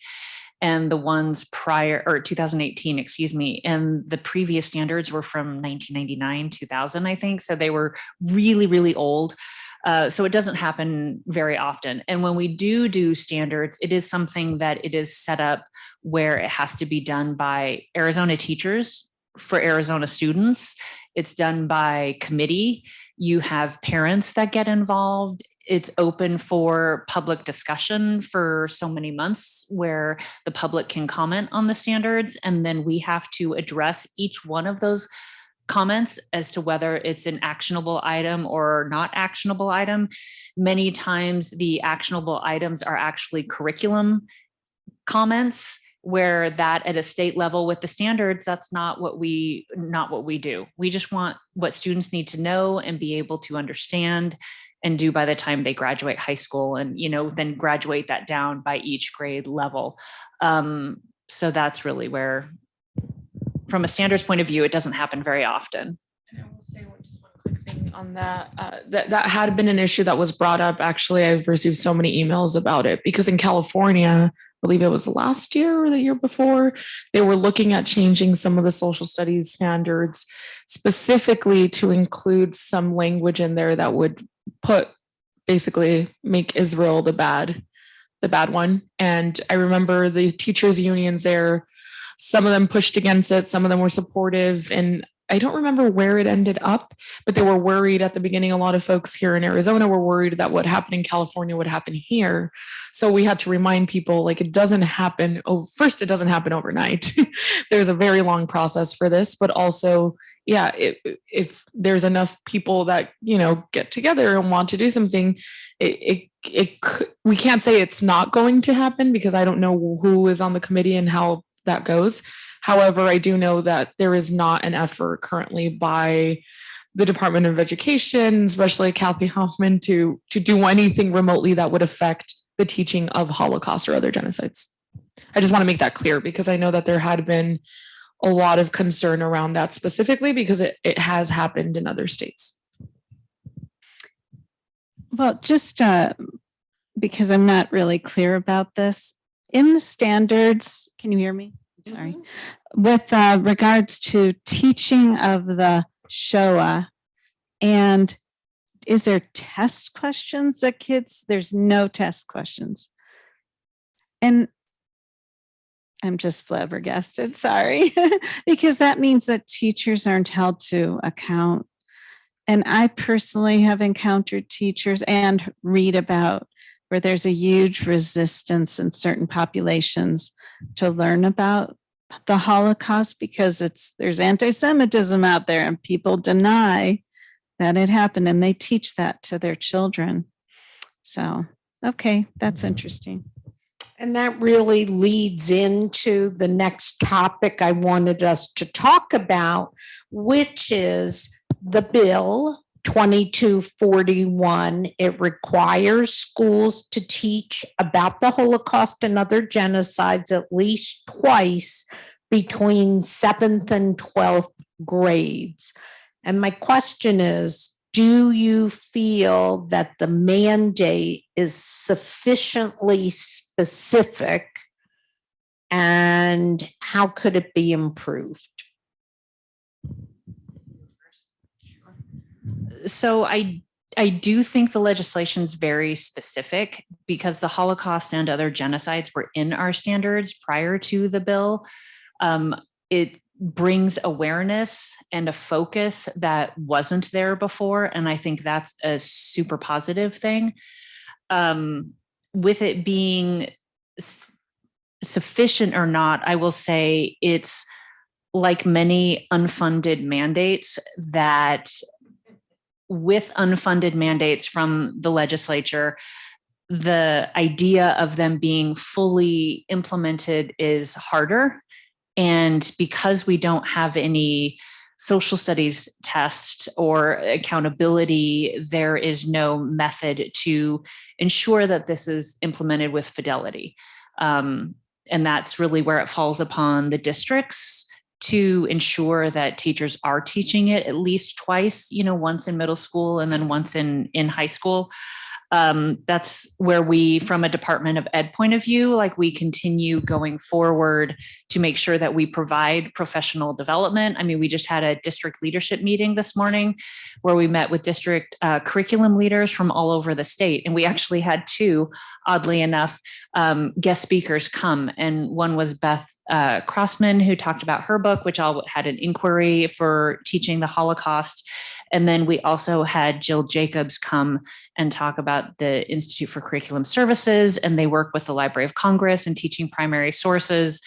And the ones prior, or 2018, excuse me, and the previous standards were from 1999, 2000, I think. So they were really, really old. So it doesn't happen very often. And when we do standards, it is something that it is set up where it has to be done by Arizona teachers for Arizona students. It's done by committee. You have parents that get involved. It's open for public discussion for so many months where the public can comment on the standards. And then we have to address each one of those comments as to whether it's an actionable item or not actionable item. Many times the actionable items are actually curriculum comments, where that at a state level with the standards, that's not what we do. We just want what students need to know and be able to understand and do by the time they graduate high school, and then graduate that down by each grade level. So that's really where, from a standards point of view, it doesn't happen very often. And I will say just one quick thing on that. That had been an issue that was brought up. Actually, I've received so many emails about it because in California, I believe it was last year or the year before, they were looking at changing some of the social studies standards specifically to include some language in there that would basically make Israel the bad one. And I remember the teachers' unions there, some of them pushed against it, some of them were supportive, and I don't remember where it ended up, but they were worried at the beginning. A lot of folks here in Arizona were worried that what happened in California would happen here. So we had to remind people, like, it doesn't happen. First, it doesn't happen overnight. There's a very long process for this, but also, yeah, if there's enough people that, get together and want to do something, we can't say it's not going to happen because I don't know who is on the committee and how that goes. However, I do know that there is not an effort currently by the Department of Education, especially Kathy Hoffman, to do anything remotely that would affect the teaching of Holocaust or other genocides. I just want to make that clear because I know that there had been a lot of concern around that specifically because it has happened in other states. Well, just because I'm not really clear about this, in the standards, can you hear me? Sorry. With regards to teaching of the Shoah, and is there test questions that there's no test questions? And I'm just flabbergasted, sorry, because that means that teachers aren't held to account. And I personally have encountered teachers and read about where there's a huge resistance in certain populations to learn about the Holocaust because there's anti-Semitism out there and people deny that it happened and they teach that to their children. So, okay, that's interesting. And that really leads into the next topic I wanted us to talk about, which is the bill 2241. It requires schools to teach about the Holocaust and other genocides at least twice between 7th and 12th grades. And my question is, do you feel that the mandate is sufficiently specific, and how could it be improved? So I do think the legislation is very specific because the Holocaust and other genocides were in our standards prior to the bill. It brings awareness and a focus that wasn't there before. And I think that's a super positive thing. With it being sufficient or not, I will say it's like many unfunded mandates that with unfunded mandates from the legislature, the idea of them being fully implemented is harder. And because we don't have any social studies test or accountability, there is no method to ensure that this is implemented with fidelity. And that's really where it falls upon the districts to ensure that teachers are teaching it at least twice, once in middle school and then once in high school. That's where we, from a Department of Ed point of view, we continue going forward to make sure that we provide professional development. I mean, we just had a district leadership meeting this morning where we met with district curriculum leaders from all over the state. And we actually had two, oddly enough, guest speakers come. And one was Beth Crossman, who talked about her book, which had an inquiry for teaching the Holocaust. And then we also had Jill Jacobs come and talk about the Institute for Curriculum Services, and they work with the Library of Congress and teaching primary sources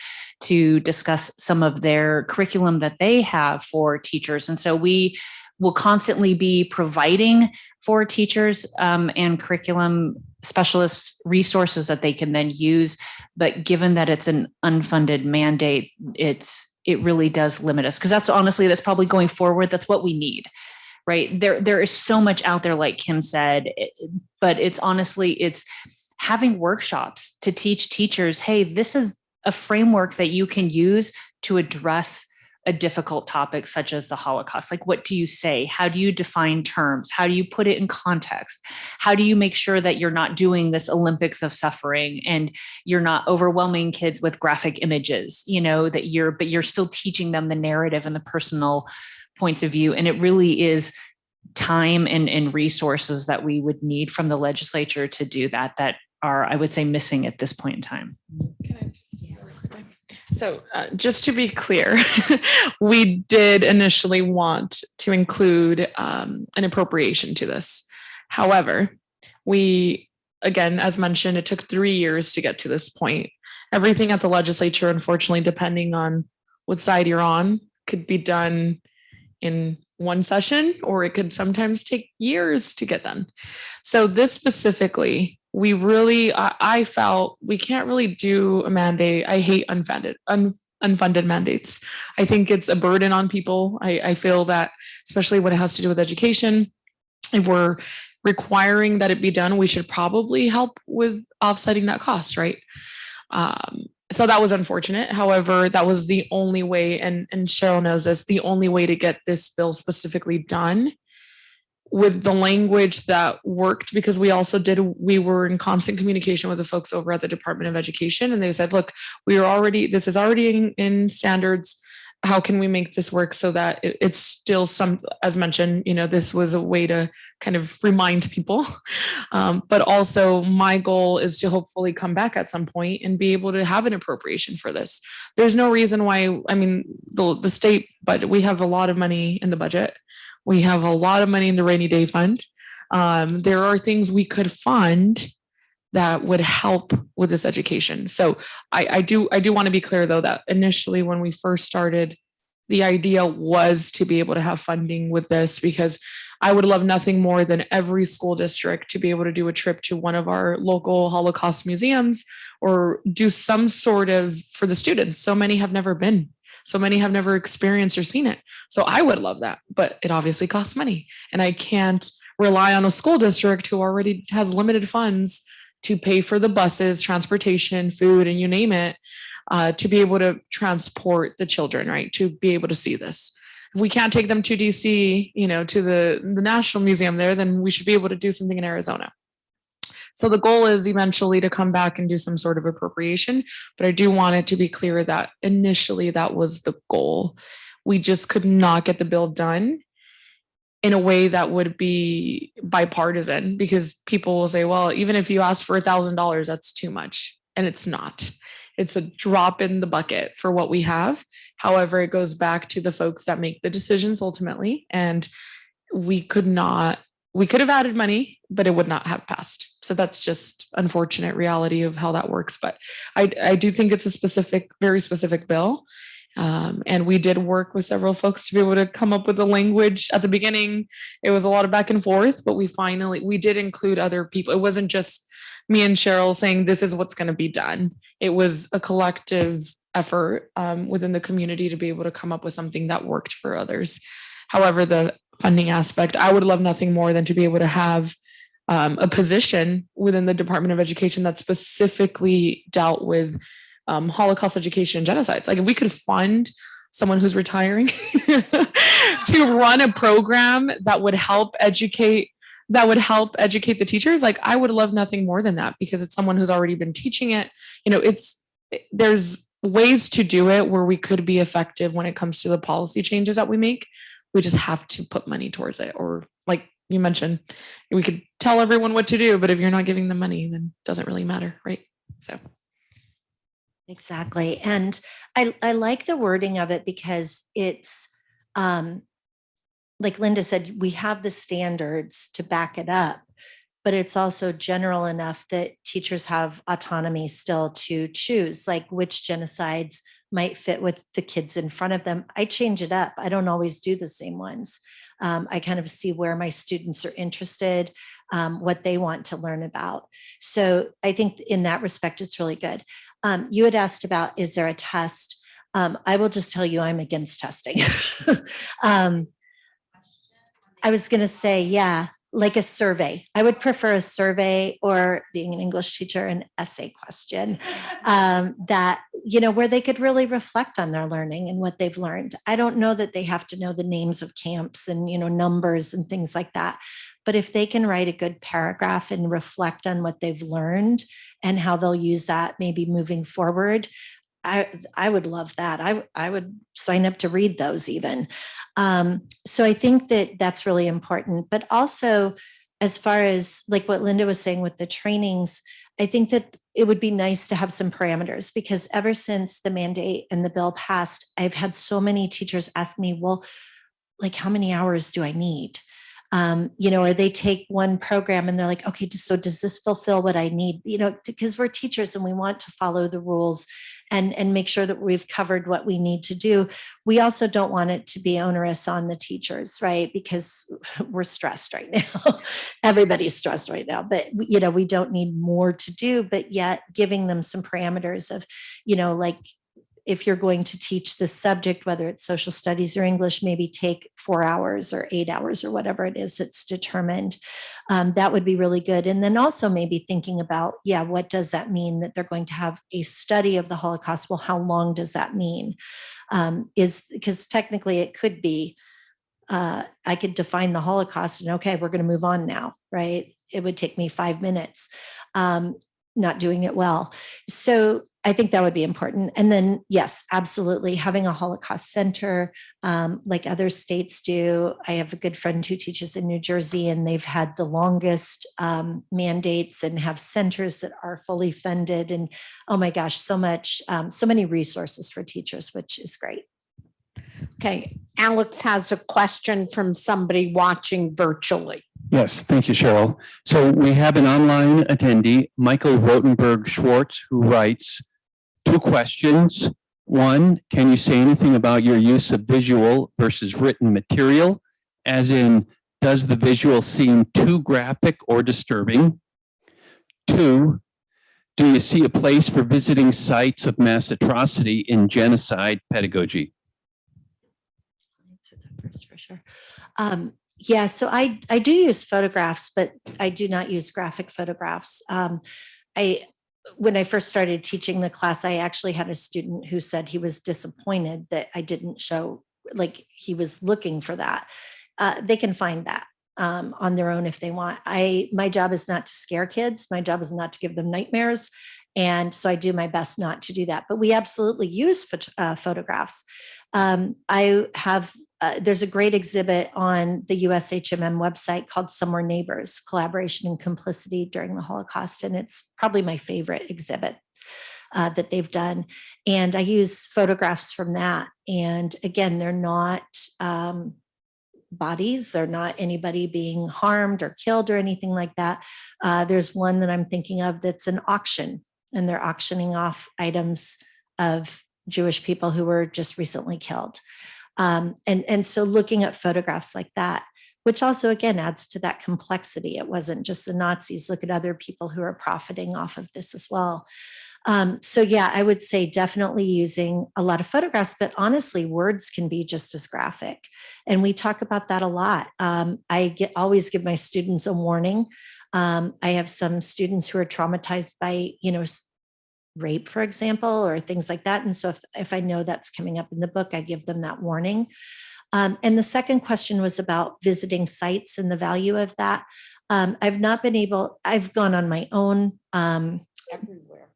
to discuss some of their curriculum that they have for teachers. And so we will constantly be providing for teachers and curriculum specialist resources that they can then use. But given that it's an unfunded mandate, it really does limit us, because that's probably going forward. That's what we need, right? There is so much out there, like Kim said, but it's having workshops to teach teachers, hey, this is a framework that you can use to address a difficult topic such as the Holocaust. Like, what do you say? How do you define terms? How do you put it in context? How do you make sure that you're not doing this Olympics of suffering and you're not overwhelming kids with graphic images, but you're still teaching them the narrative and the personal points of view. And it really is time and resources that we would need from the legislature to do that are, I would say, missing at this point in time. Can I just really quickly? So just to be clear, we did initially want to include an appropriation to this. However, again, as mentioned, it took 3 years to get to this point. Everything at the legislature, unfortunately, depending on what side you're on, could be done in one session, or it could sometimes take years to get done. So this specifically, I felt we can't really do a mandate. I hate unfunded mandates. I think it's a burden on people. I feel that, especially when it has to do with education, if we're requiring that it be done, we should probably help with offsetting that cost, right? So that was unfortunate. However, that was the only way, and Cheryl knows this, the only way to get this bill specifically done with the language that worked, because we were in constant communication with the folks over at the Department of Education, and they said, look, this is already in standards. How can we make this work so that it's still as mentioned, this was a way to kind of remind people. But also my goal is to hopefully come back at some point and be able to have an appropriation for this. There's no reason why, the state budget, we have a lot of money in the budget. We have a lot of money in the rainy day fund. There are things we could fund that would help with this education. So I do want to be clear, though, that initially when we first started, the idea was to be able to have funding with this, because I would love nothing more than every school district to be able to do a trip to one of our local Holocaust museums or do some sort of, for the students. So many have never been. So many have never experienced or seen it. So I would love that, but it obviously costs money. And I can't rely on a school district who already has limited funds to pay for the buses, transportation, food, and you name it, to be able to transport the children, right? To be able to see this. If we can't take them to DC, to the National Museum there, then we should be able to do something in Arizona. So the goal is eventually to come back and do some sort of appropriation, but I do want it to be clear that initially that was the goal. We just could not get the bill done in a way that would be bipartisan, because people will say, well, even if you ask for $1,000, that's too much. And it's not. It's a drop in the bucket for what we have. However, it goes back to the folks that make the decisions ultimately. And we could have added money, but it would not have passed. So that's just unfortunate reality of how that works. But I do think it's a very specific bill. And we did work with several folks to be able to come up with the language. At the beginning, it was a lot of back and forth, but we did include other people. It wasn't just me and Cheryl saying this is what's going to be done. It was a collective effort within the community to be able to come up with something that worked for others. However, the funding aspect, I would love nothing more than to be able to have a position within the Department of Education that specifically dealt with Holocaust education and genocides. Like if we could fund someone who's retiring to run a program that would help educate the teachers, like I would love nothing more than that, because it's someone who's already been teaching it. There's ways to do it where we could be effective when it comes to the policy changes that we make. We just have to put money towards it. Or like you mentioned, we could tell everyone what to do, but if you're not giving them money, then it doesn't really matter, right? So. Exactly. And I like the wording of it, because it's like Linda said, we have the standards to back it up, but it's also general enough that teachers have autonomy still to choose, like which genocides might fit with the kids in front of them. I change it up. I don't always do the same ones. I kind of see where my students are interested, what they want to learn about. So I think in that respect, it's really good. You had asked about, is there a test? I will just tell you, I'm against testing. I was going to say, yeah, like a survey. I would prefer a survey, or being an English teacher, an essay question that, where they could really reflect on their learning and what they've learned. I don't know that they have to know the names of camps and, numbers and things like that. But if they can write a good paragraph and reflect on what they've learned and how they'll use that maybe moving forward, I would love that. I would sign up to read those even. So I think that that's really important. But also, as far as like what Linda was saying with the trainings, I think that it would be nice to have some parameters, because ever since the mandate and the bill passed, I've had so many teachers ask me, well, like, how many hours do I need? Or they take one program and they're like, okay, so does this fulfill what I need? Because we're teachers and we want to follow the rules and make sure that we've covered what we need to do. We also don't want it to be onerous on the teachers, right? Because we're stressed right now. Everybody's stressed right now, but we don't need more to do, but yet giving them some parameters of, like, if you're going to teach this subject, whether it's social studies or English, maybe take 4 hours or 8 hours or whatever it is that's determined. That would be really good. And then also maybe thinking about, what does that mean that they're going to have a study of the Holocaust? Well, how long does that mean? Because technically it could be, I could define the Holocaust and okay, we're going to move on now, right? It would take me 5 minutes, not doing it well. So I think that would be important. And then, yes, absolutely, having a Holocaust center like other states do. I have a good friend who teaches in New Jersey, and they've had the longest mandates and have centers that are fully funded. And oh my gosh, so many resources for teachers, which is great. Okay, Alex has a question from somebody watching virtually. Yes, thank you, Cheryl. So we have an online attendee, Michael Rotenberg Schwartz, who writes 2 questions. 1, can you say anything about your use of visual versus written material? As in, does the visual seem too graphic or disturbing? 2, do you see a place for visiting sites of mass atrocity in genocide pedagogy? I'll answer that first for sure. So I do use photographs, but I do not use graphic photographs. When I first started teaching the class, I actually had a student who said he was disappointed that I didn't show, like he was looking for that. They can find that on their own if they want. My job is not to scare kids. My job is not to give them nightmares. And so I do my best not to do that. But we absolutely use photographs. I have there's a great exhibit on the USHMM website called Somewhere Neighbors, Collaboration and Complicity During the Holocaust. And it's probably my favorite exhibit that they've done. And I use photographs from that. And again, they're not bodies. They're not anybody being harmed or killed or anything like that. There's one that I'm thinking of that's an auction, and they're auctioning off items of Jewish people who were just recently killed. And so looking at photographs like that, which also, again, adds to that complexity. It wasn't just the Nazis. Look at other people who are profiting off of this as well. I would say definitely using a lot of photographs, but honestly, words can be just as graphic. And we talk about that a lot. I always give my students a warning. I have some students who are traumatized by, rape, for example, or things like that. And so if I know that's coming up in the book, I give them that warning. And the second question was about visiting sites and the value of that. I've gone on my own everywhere.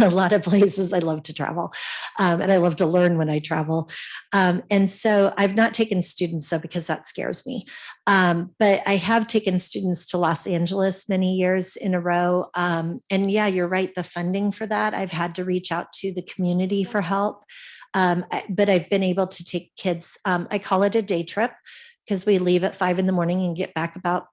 A lot of places. I love to travel, and I love to learn when I travel. And so I've not taken students, because that scares me. But I have taken students to Los Angeles many years in a row. And yeah, you're right. The funding for that, I've had to reach out to the community for help. But I've been able to take kids. I call it a day trip because we leave at 5 a.m. and get back about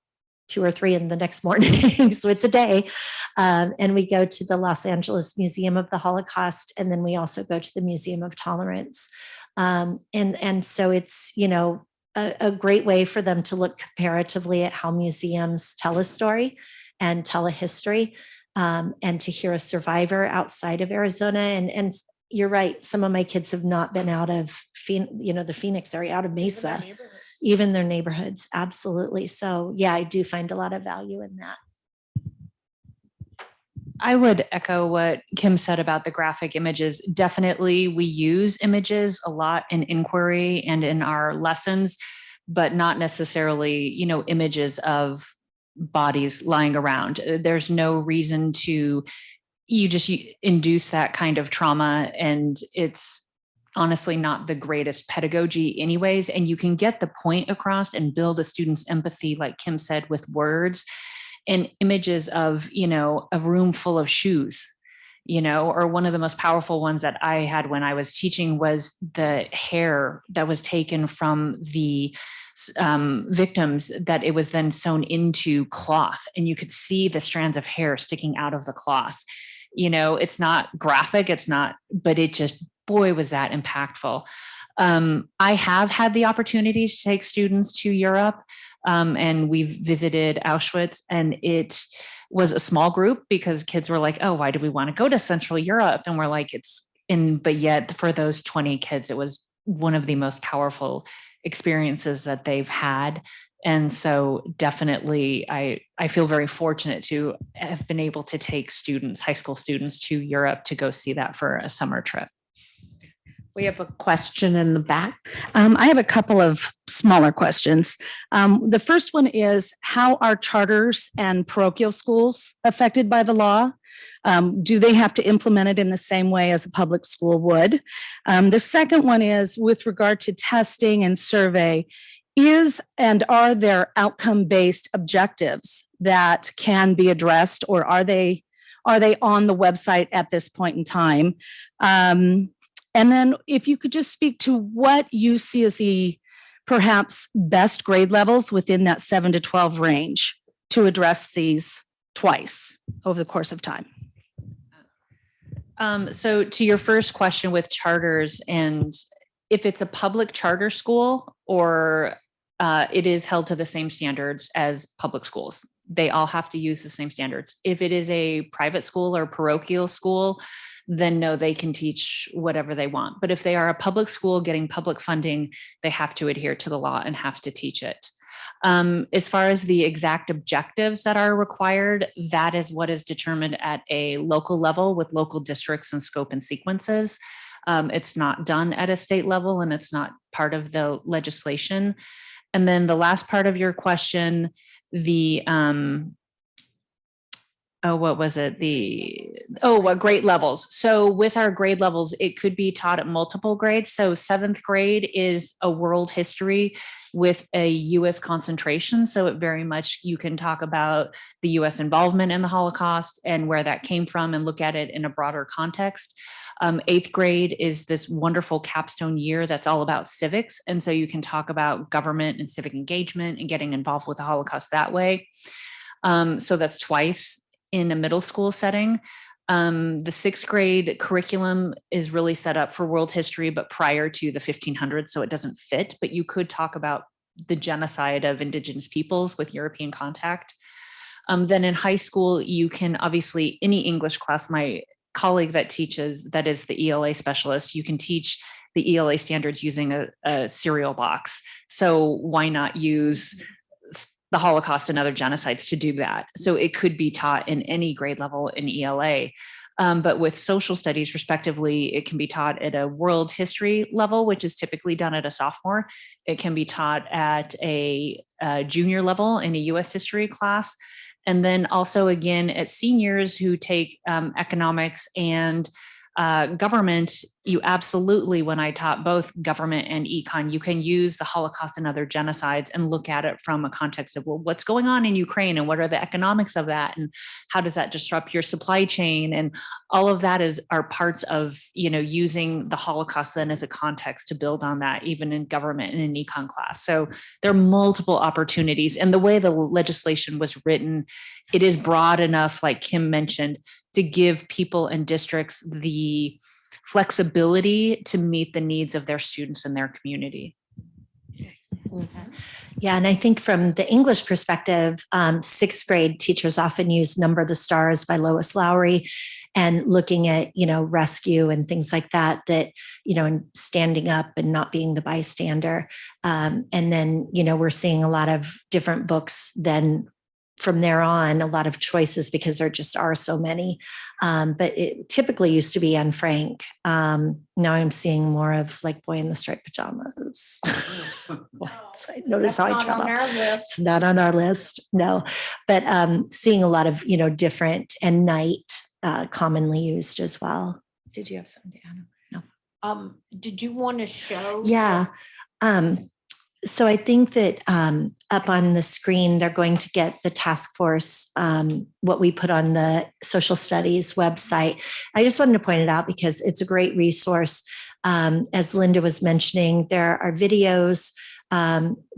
2 or 3 in the next morning. So it's a day. And we go to the Los Angeles Museum of the Holocaust. And then we also go to the Museum of Tolerance. And so it's, a great way for them to look comparatively at how museums tell a story and tell a history, and to hear a survivor outside of Arizona. And you're right, some of my kids have not been out of, the Phoenix area, out of Mesa, even their neighborhoods. Absolutely. So yeah, I do find a lot of value in that. I would echo what Kim said about the graphic images. Definitely, we use images a lot in inquiry and in our lessons, but not necessarily, images of bodies lying around. There's no reason to, you just induce that kind of trauma, and it's honestly not the greatest pedagogy anyways. And you can get the point across and build a student's empathy, like Kim said, with words and images of, a room full of shoes, or one of the most powerful ones that I had when I was teaching was the hair that was taken from the victims, that it was then sewn into cloth, and you could see the strands of hair sticking out of the cloth. It's not graphic, but it just, boy, was that impactful. I have had the opportunity to take students to Europe, and we've visited Auschwitz, and it was a small group because kids were like, oh, why do we want to go to Central Europe? And we're like, but yet for those 20 kids, it was one of the most powerful experiences that they've had. And so definitely, I feel very fortunate to have been able to take high school students to Europe to go see that for a summer trip. We have a question in the back. I have a couple of smaller questions. The first one is, how are charters and parochial schools affected by the law? Do they have to implement it in the same way as a public school would? The second one is with regard to testing and survey. Are there outcome-based objectives that can be addressed, or are they on the website at this point in time? And then if you could just speak to what you see as the perhaps best grade levels within that 7 to 12 range to address these twice over the course of time. So to your first question with charters, and if it's a public charter school or it is held to the same standards as public schools, they all have to use the same standards. If it is a private school or parochial school, then no, they can teach whatever they want. But if they are a public school getting public funding, they have to adhere to the law and have to teach it. As far as the exact objectives that are required, that is what is determined at a local level with local districts and scope and sequences. It's not done at a state level, and it's not part of the legislation. And then the last part of your question, what was it? What grade levels? So with our grade levels, it could be taught at multiple grades. So 7th grade is a world history with a U.S. concentration. So it very much, you can talk about the U.S. involvement in the Holocaust and where that came from and look at it in a broader context. 8th grade is this wonderful capstone year that's all about civics. And so you can talk about government and civic engagement and getting involved with the Holocaust that way. So that's twice in a middle school setting. The 6th grade curriculum is really set up for world history, but prior to the 1500s, so it doesn't fit, but you could talk about the genocide of indigenous peoples with European contact. Then in high school, you can obviously, any English class, my colleague that teaches, that is the ELA specialist, you can teach the ELA standards using a cereal box. So why not use the Holocaust and other genocides to do that? So it could be taught in any grade level in ELA. But with social studies, respectively, it can be taught at a world history level, which is typically done at a sophomore. It can be taught at a junior level in a US history class. And then also, again, at seniors who take economics and government, you absolutely, when I taught both government and econ, you can use the Holocaust and other genocides and look at it from a context of, well, what's going on in Ukraine and what are the economics of that? And how does that disrupt your supply chain? And all of that are parts of, using the Holocaust then as a context to build on that, even in government and in econ class. So there are multiple opportunities. And the way the legislation was written, it is broad enough, like Kim mentioned, to give people and districts the flexibility to meet the needs of their students and their community. Yeah, and I think from the English perspective, sixth grade teachers often use Number the Stars by Lois Lowry, and looking at, rescue and things like that, and standing up and not being the bystander. And then, we're seeing a lot of different books then from there on, a lot of choices because there just are so many. But it typically used to be Anne Frank. Now I'm seeing more of like Boy in the Striped Pajamas. So I notice how I trouble. It's not on our list. No, but seeing a lot of, different, and Night commonly used as well. Did you have something to add? No. Did you want to show? Yeah. So I think that up on the screen, they're going to get the task force, what we put on the social studies website. I just wanted to point it out because it's a great resource. As Linda was mentioning, there are videos.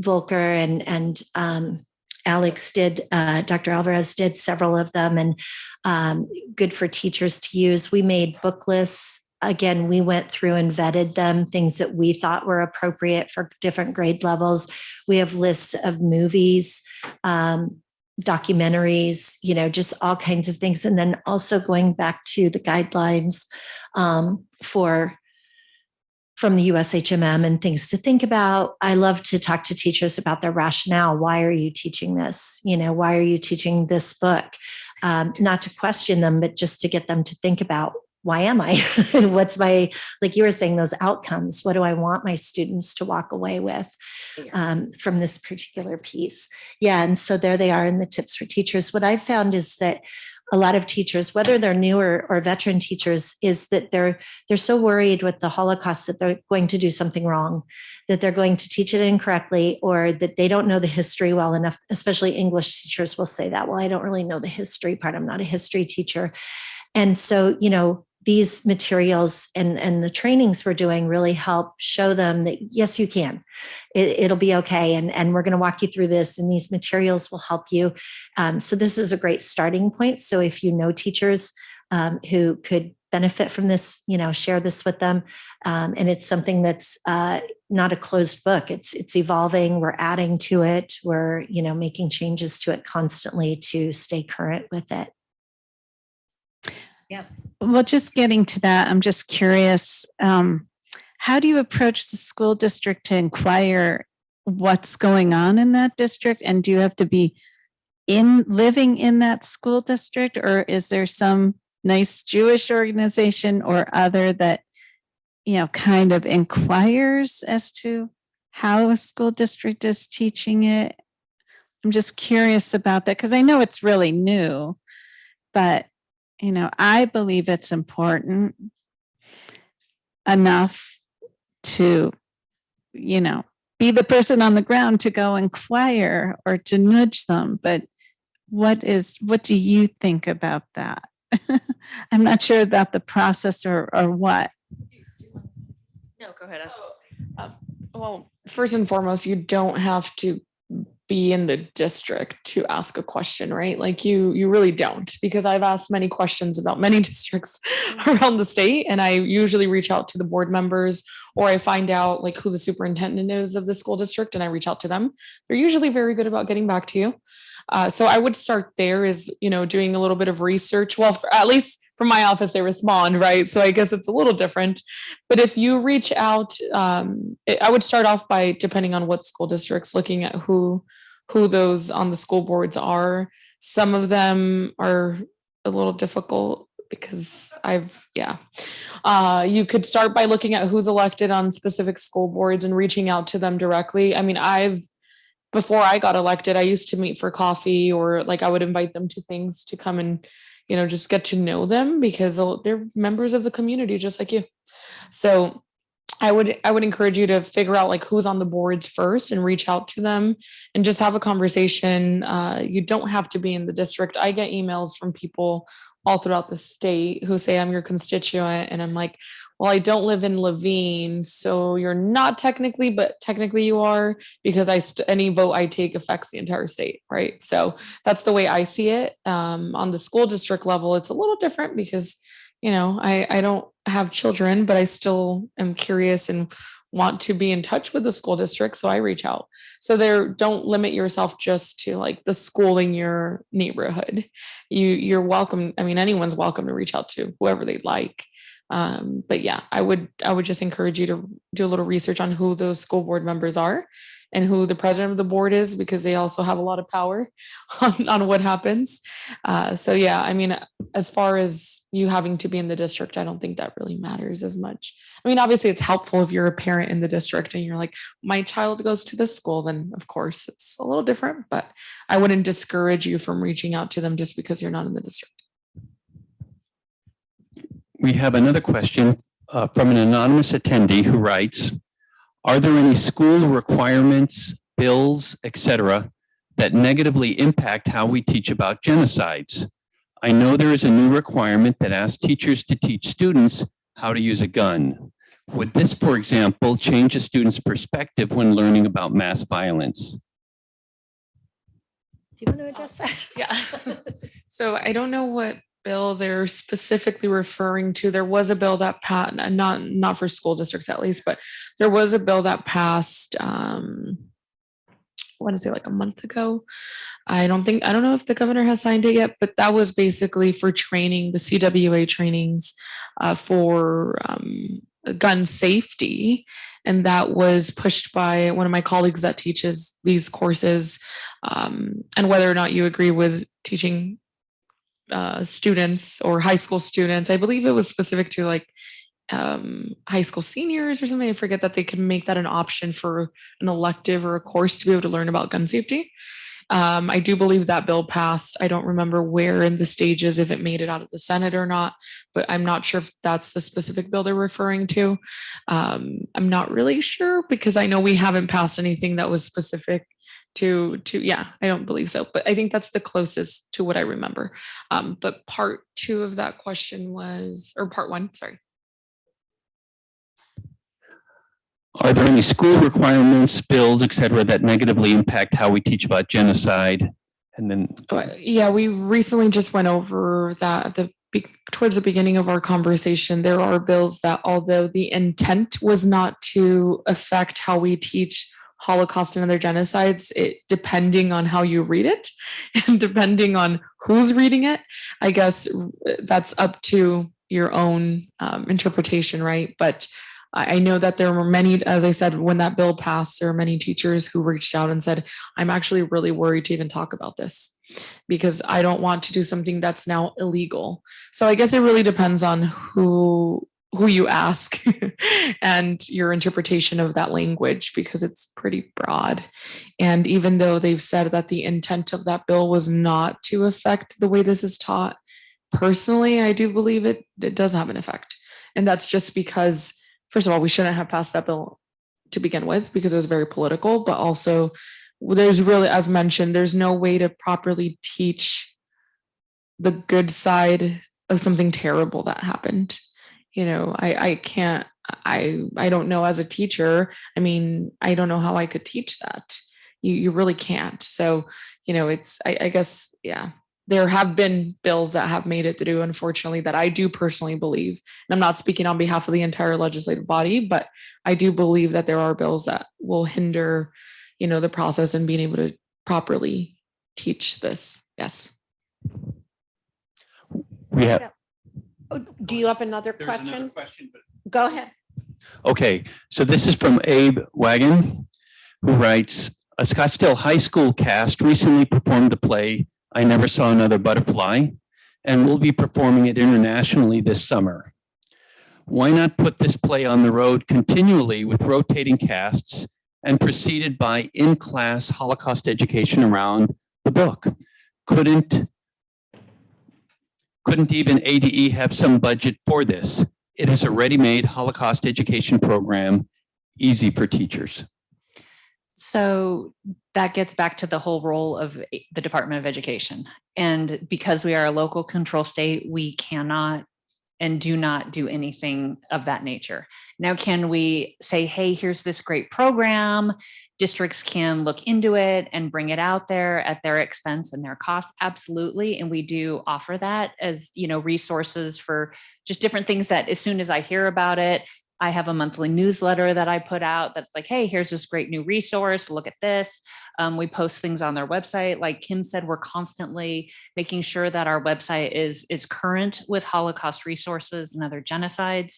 Volker and Alex did, Dr. Alvarez did several of them, and good for teachers to use. We made book lists. Again, we went through and vetted them, things that we thought were appropriate for different grade levels. We have lists of movies, documentaries, just all kinds of things. And then also going back to the guidelines from the USHMM and things to think about. I love to talk to teachers about their rationale. Why are you teaching this? Why are you teaching this book? Not to question them, but just to get them to think about, why am I? What's my, like you were saying, those outcomes? What do I want my students to walk away with from this particular piece? Yeah, and so there they are in the tips for teachers. What I've found is that a lot of teachers, whether they're new or veteran teachers, is that they're so worried with the Holocaust that they're going to do something wrong, that they're going to teach it incorrectly, or that they don't know the history well enough. Especially English teachers will say that, well, I don't really know the history part. I'm not a history teacher. And so, these materials and the trainings we're doing really help show them that, yes, you can. It'll be okay. And we're going to walk you through this, and these materials will help you. So this is a great starting point. So if you know teachers who could benefit from this, share this with them. And it's something that's not a closed book. It's evolving. We're adding to it. We're, making changes to it constantly to stay current with it. Yes. Well, just getting to that, I'm just curious, how do you approach the school district to inquire what's going on in that district? And do you have to be living in that school district, or is there some nice Jewish organization or other that, kind of inquires as to how a school district is teaching it? I'm just curious about that because I know it's really new, but I believe it's important enough to, be the person on the ground to go inquire or to nudge them. But what do you think about that? I'm not sure about the process or what. No, go ahead. Well, first and foremost, you don't have to be in the district to ask a question, right? Like you really don't, because I've asked many questions about many districts around the state, and I usually reach out to the board members, or I find out like who the superintendent is of the school district and I reach out to them. They're usually very good about getting back to you. So I would start there is, doing a little bit of research. Well, at least from my office, they respond, right? So I guess it's a little different. But if you reach out, I would start off by, depending on what school districts, looking at who those on the school boards are. Some of them are a little difficult because you could start by looking at who's elected on specific school boards and reaching out to them directly. I mean, I've before I got elected, I used to meet for coffee, or like I would invite them to things to come and, just get to know them, because they're members of the community just like you. So I would encourage you to figure out like who's on the boards first and reach out to them and just have a conversation. You don't have to be in the district. I get emails from people all throughout the state who say, I'm your constituent. And I'm like, well, I don't live in Levine, so you're not technically, but technically you are, because any vote I take affects the entire state, right? So that's the way I see it. On the school district level, it's a little different because, I don't have children, but I still am curious and want to be in touch with the school district. So I reach out. So don't limit yourself just to like the school in your neighborhood. You're welcome. I mean, anyone's welcome to reach out to whoever they'd like. But yeah, I would just encourage you to do a little research on who those school board members are and who the president of the board is, because they also have a lot of power on what happens. So yeah, I mean, as far as you having to be in the district, I don't think that really matters as much. I mean, obviously it's helpful if you're a parent in the district and you're like, my child goes to this school, then of course it's a little different, but I wouldn't discourage you from reaching out to them just because you're not in the district. We have another question from an anonymous attendee who writes, are there any school requirements, bills, etc., that negatively impact how we teach about genocides? I know there is a new requirement that asks teachers to teach students how to use a gun. Would this, for example, change a student's perspective when learning about mass violence? Do you want to address that? Yeah. So I don't know what bill they're specifically referring to. There was a bill that passed, not for school districts at least, but there was a bill that passed, I want to say like a month ago. I don't know if the governor has signed it yet, but that was basically for training, the CWA trainings for gun safety. And that was pushed by one of my colleagues that teaches these courses. And whether or not you agree with teaching students or high school students, I believe it was specific to like high school seniors or something. I forget that they can make that an option for an elective or a course to be able to learn about gun safety. I do believe that bill passed. I don't remember where in the stages, if it made it out of the Senate or not, but I'm not sure if that's the specific bill they're referring to. I'm not really sure because I know we haven't passed anything that was specific to yeah, I don't believe so, but I think that's the closest to what I remember. But part two of that question was, or part one, sorry. Are there any school requirements, bills, etc., that negatively impact how we teach about genocide? And then, yeah, we recently just went over that towards the beginning of our conversation. There are bills that, although the intent was not to affect how we teach Holocaust and other genocides, depending on how you read it and depending on who's reading it, I guess that's up to your own interpretation, right? But I know that there were many, as I said, when that bill passed, there were many teachers who reached out and said, I'm actually really worried to even talk about this because I don't want to do something that's now illegal. So I guess it really depends on who you ask and your interpretation of that language, because it's pretty broad. And even though they've said that the intent of that bill was not to affect the way this is taught, personally, I do believe it does have an effect. And that's just because, first of all, we shouldn't have passed that bill to begin with because it was very political, but also there's really, as mentioned, there's no way to properly teach the good side of something terrible that happened. I can't, I don't know as a teacher, I mean, I don't know how I could teach that. You really can't. So, it's, I guess, yeah, there have been bills that have made it through, unfortunately, that I do personally believe, and I'm not speaking on behalf of the entire legislative body, but I do believe that there are bills that will hinder, the process and being able to properly teach this. Yes. We have. Do you have another question? Go ahead. Okay, so this is from Abe Wagon, who writes, a Scottsdale High School cast recently performed a play, I Never Saw Another Butterfly, and will be performing it internationally this summer. Why not put this play on the road continually with rotating casts and preceded by in-class Holocaust education around the book. Couldn't even ADE have some budget for this? It is a ready-made Holocaust education program, easy for teachers. So that gets back to the whole role of the Department of Education. And because we are a local control state, we cannot and do not do anything of that nature. Now, can we say, hey, here's this great program, districts can look into it and bring it out there at their expense and their cost? Absolutely. And we do offer that as, resources for just different things that as soon as I hear about it, I have a monthly newsletter that I put out that's like, hey, here's this great new resource. Look at this. We post things on their website. Like Kim said, we're constantly making sure that our website is current with Holocaust resources and other genocides.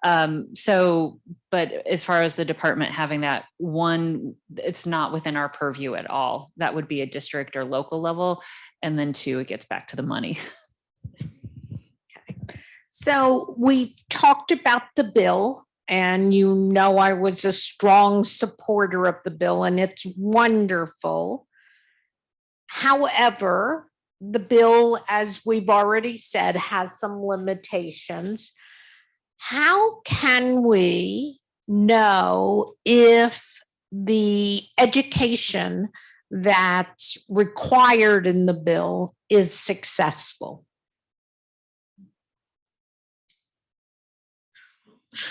But as far as the department having that, one, it's not within our purview at all. That would be a district or local level. And then two, it gets back to the money. So we've talked about the bill, and I was a strong supporter of the bill, and it's wonderful. However, the bill, as we've already said, has some limitations. How can we know if the education that's required in the bill is successful?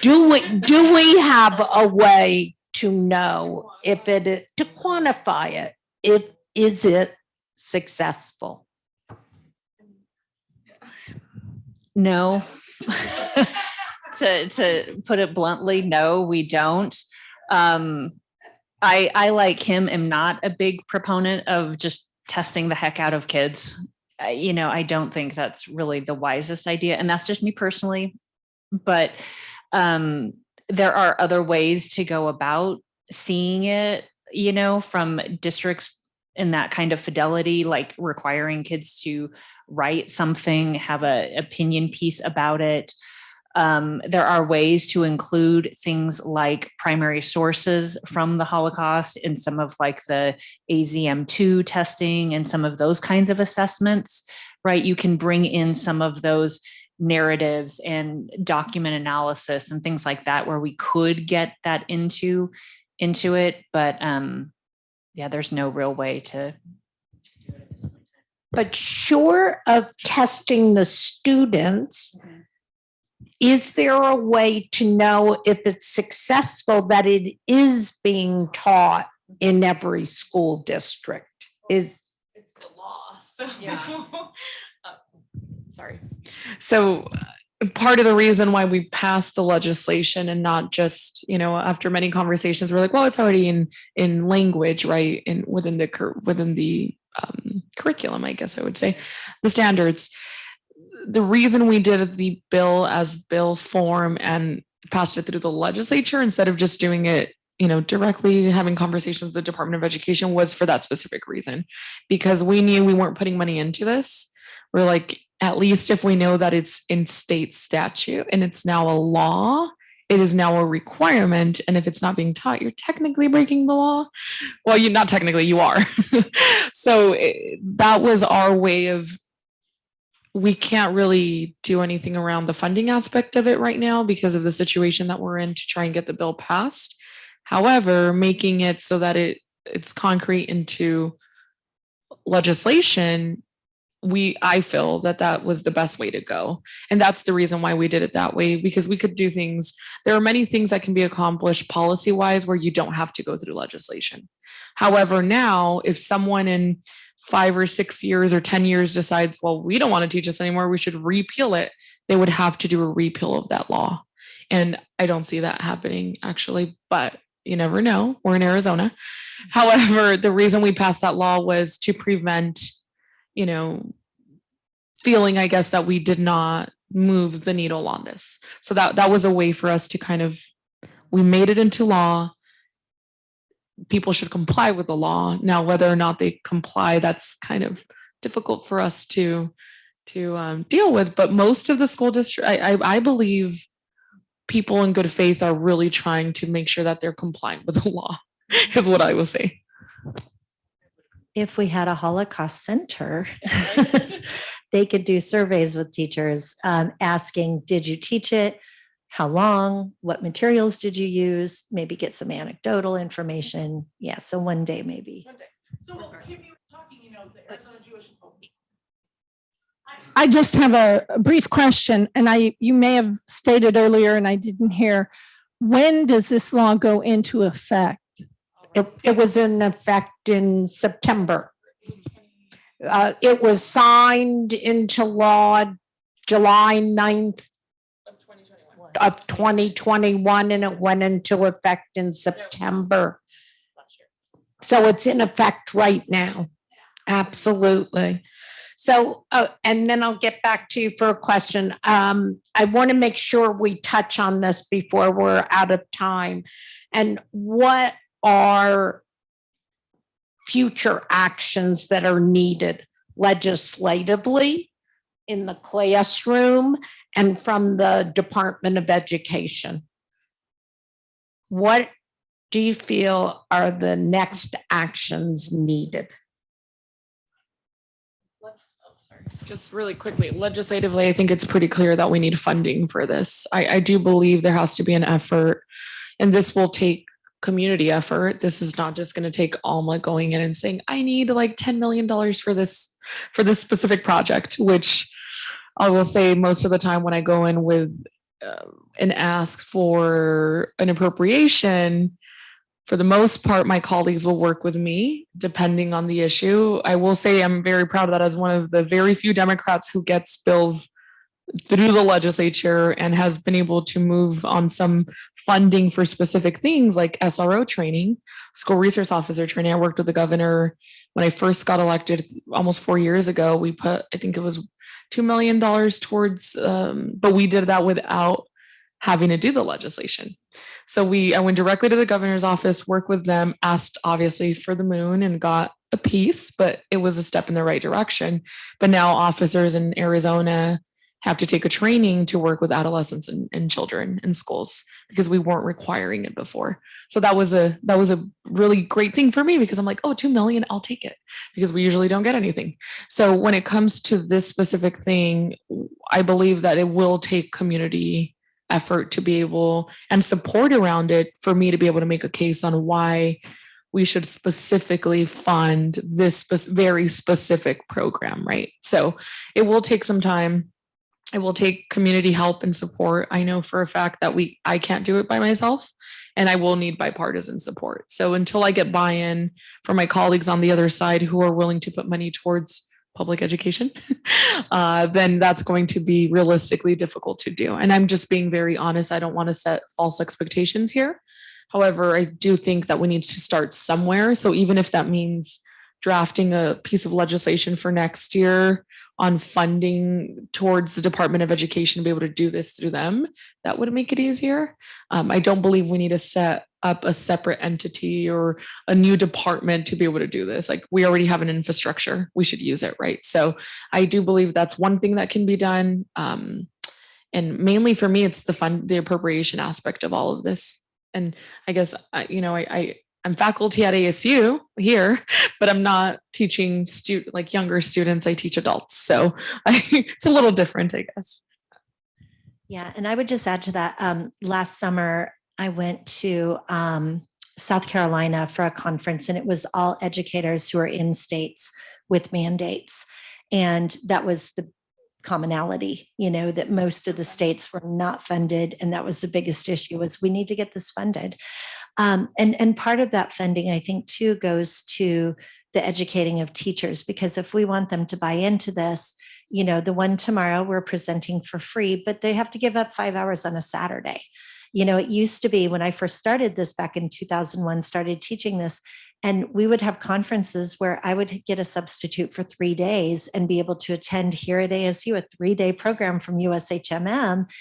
Do we have a way to know if it is, to quantify it? Is it successful? No. To put it bluntly, no, we don't. I like him, am not a big proponent of just testing the heck out of kids. I don't think that's really the wisest idea. And that's just me personally. But there are other ways to go about seeing it, from districts in that kind of fidelity, like requiring kids to write something, have an opinion piece about it. There are ways to include things like primary sources from the Holocaust in some of like the AZM2 testing and some of those kinds of assessments, right? You can bring in some of those narratives and document analysis and things like that, where we could get that into it. But there's no real way to do it. But short of testing the students, is there a way to know if it's successful, that it is being taught in every school district? It's the law. So. Yeah. Sorry. So part of the reason why we passed the legislation and not just, after many conversations, we're like, well, it's already in language, right? Within the curriculum, I guess I would say, the standards. The reason we did the bill as bill form and passed it through the legislature instead of just doing it, directly having conversations with the Department of Education was for that specific reason, because we knew we weren't putting money into this. We're like, at least if we know that it's in state statute and it's now a law, it is now a requirement. And if it's not being taught, you're technically breaking the law. Well, you're not technically, you are. So that was our way of, we can't really do anything around the funding aspect of it right now because of the situation that we're in to try and get the bill passed. However, making it so that it's concrete into legislation, I feel that was the best way to go. And that's the reason why we did it that way, because we could do things. There are many things that can be accomplished policy wise where you don't have to go through legislation. However, now if someone in 5 or 6 years or 10 years decides, well, we don't want to teach this anymore, we should repeal it, they would have to do a repeal of that law. And I don't see that happening actually, but you never know. We're in Arizona. However, the reason we passed that law was to prevent, feeling, I guess, that we did not move the needle on this. So that was a way for us to we made it into law. People should comply with the law. Now, whether or not they comply, that's kind of difficult for us to deal with. But most of the school district, I believe people in good faith are really trying to make sure that they're complying with the law. is what I will say. If we had a Holocaust center, they could do surveys with teachers, asking, did you teach it? How long? What materials did you use? Maybe get some anecdotal information. Yeah, so one day maybe. So, well, Kim, you were talking, the Arizona Jewish. I just have a brief question, and you may have stated earlier and I didn't hear. When does this law go into effect? It was in effect in September. It was signed into law July 9th of 2021, and it went into effect in September. So it's in effect right now. Absolutely. So, and then I'll get back to you for a question. I want to make sure we touch on this before we're out of time. And what are future actions that are needed legislatively, in the classroom, and from the Department of Education? What do you feel are the next actions needed? Just really quickly, legislatively, I think it's pretty clear that we need funding for this. I do believe there has to be an effort, and this will take community effort. This is not just going to take Alma going in and saying, I need like $10 million for this specific project, which I will say most of the time when I go in with an ask for an appropriation, for the most part, my colleagues will work with me depending on the issue. I will say I'm very proud of that as one of the very few Democrats who gets bills through the legislature and has been able to move on some funding for specific things like SRO training, school resource officer training. I worked with the governor when I first got elected almost 4 years ago. We put, I think it was $2 million towards, but we did that without having to do the legislation. So I went directly to the governor's office, worked with them, asked obviously for the moon, and got a piece, but it was a step in the right direction. But now officers in Arizona have to take a training to work with adolescents and children in schools because we weren't requiring it before. So that was a really great thing for me because I'm like, oh, 2 million, I'll take it, because we usually don't get anything. So when it comes to this specific thing, I believe that it will take community effort to be able, and support around it, for me to be able to make a case on why we should specifically fund this very specific program, right? So it will take some time. It will take community help and support. I know for a fact that I can't do it by myself, and I will need bipartisan support. So until I get buy-in from my colleagues on the other side who are willing to put money towards public education, then that's going to be realistically difficult to do. And I'm just being very honest. I don't want to set false expectations here. However, I do think that we need to start somewhere. So even if that means drafting a piece of legislation for next year on funding towards the Department of Education to be able to do this through them, that would make it easier. I don't believe we need to set up a separate entity or a new department to be able to do this. Like, we already have an infrastructure, we should use it, right? So I do believe that's one thing that can be done. And mainly for me, it's the appropriation aspect of all of this. And I guess, I'm faculty at ASU here, but I'm not teaching younger students. I teach adults. So it's a little different, I guess. Yeah. And I would just add to that, last summer, I went to South Carolina for a conference, and it was all educators who are in states with mandates. And that was the commonality, that most of the states were not funded. And that was the biggest issue, was we need to get this funded. And part of that funding, I think, too, goes to the educating of teachers, because if we want them to buy into this, the one tomorrow we're presenting for free, but they have to give up 5 hours on a Saturday. It used to be, when I first started this back in 2001, started teaching this, and we would have conferences where I would get a substitute for 3 days and be able to attend here at ASU a 3-day program from USHMM.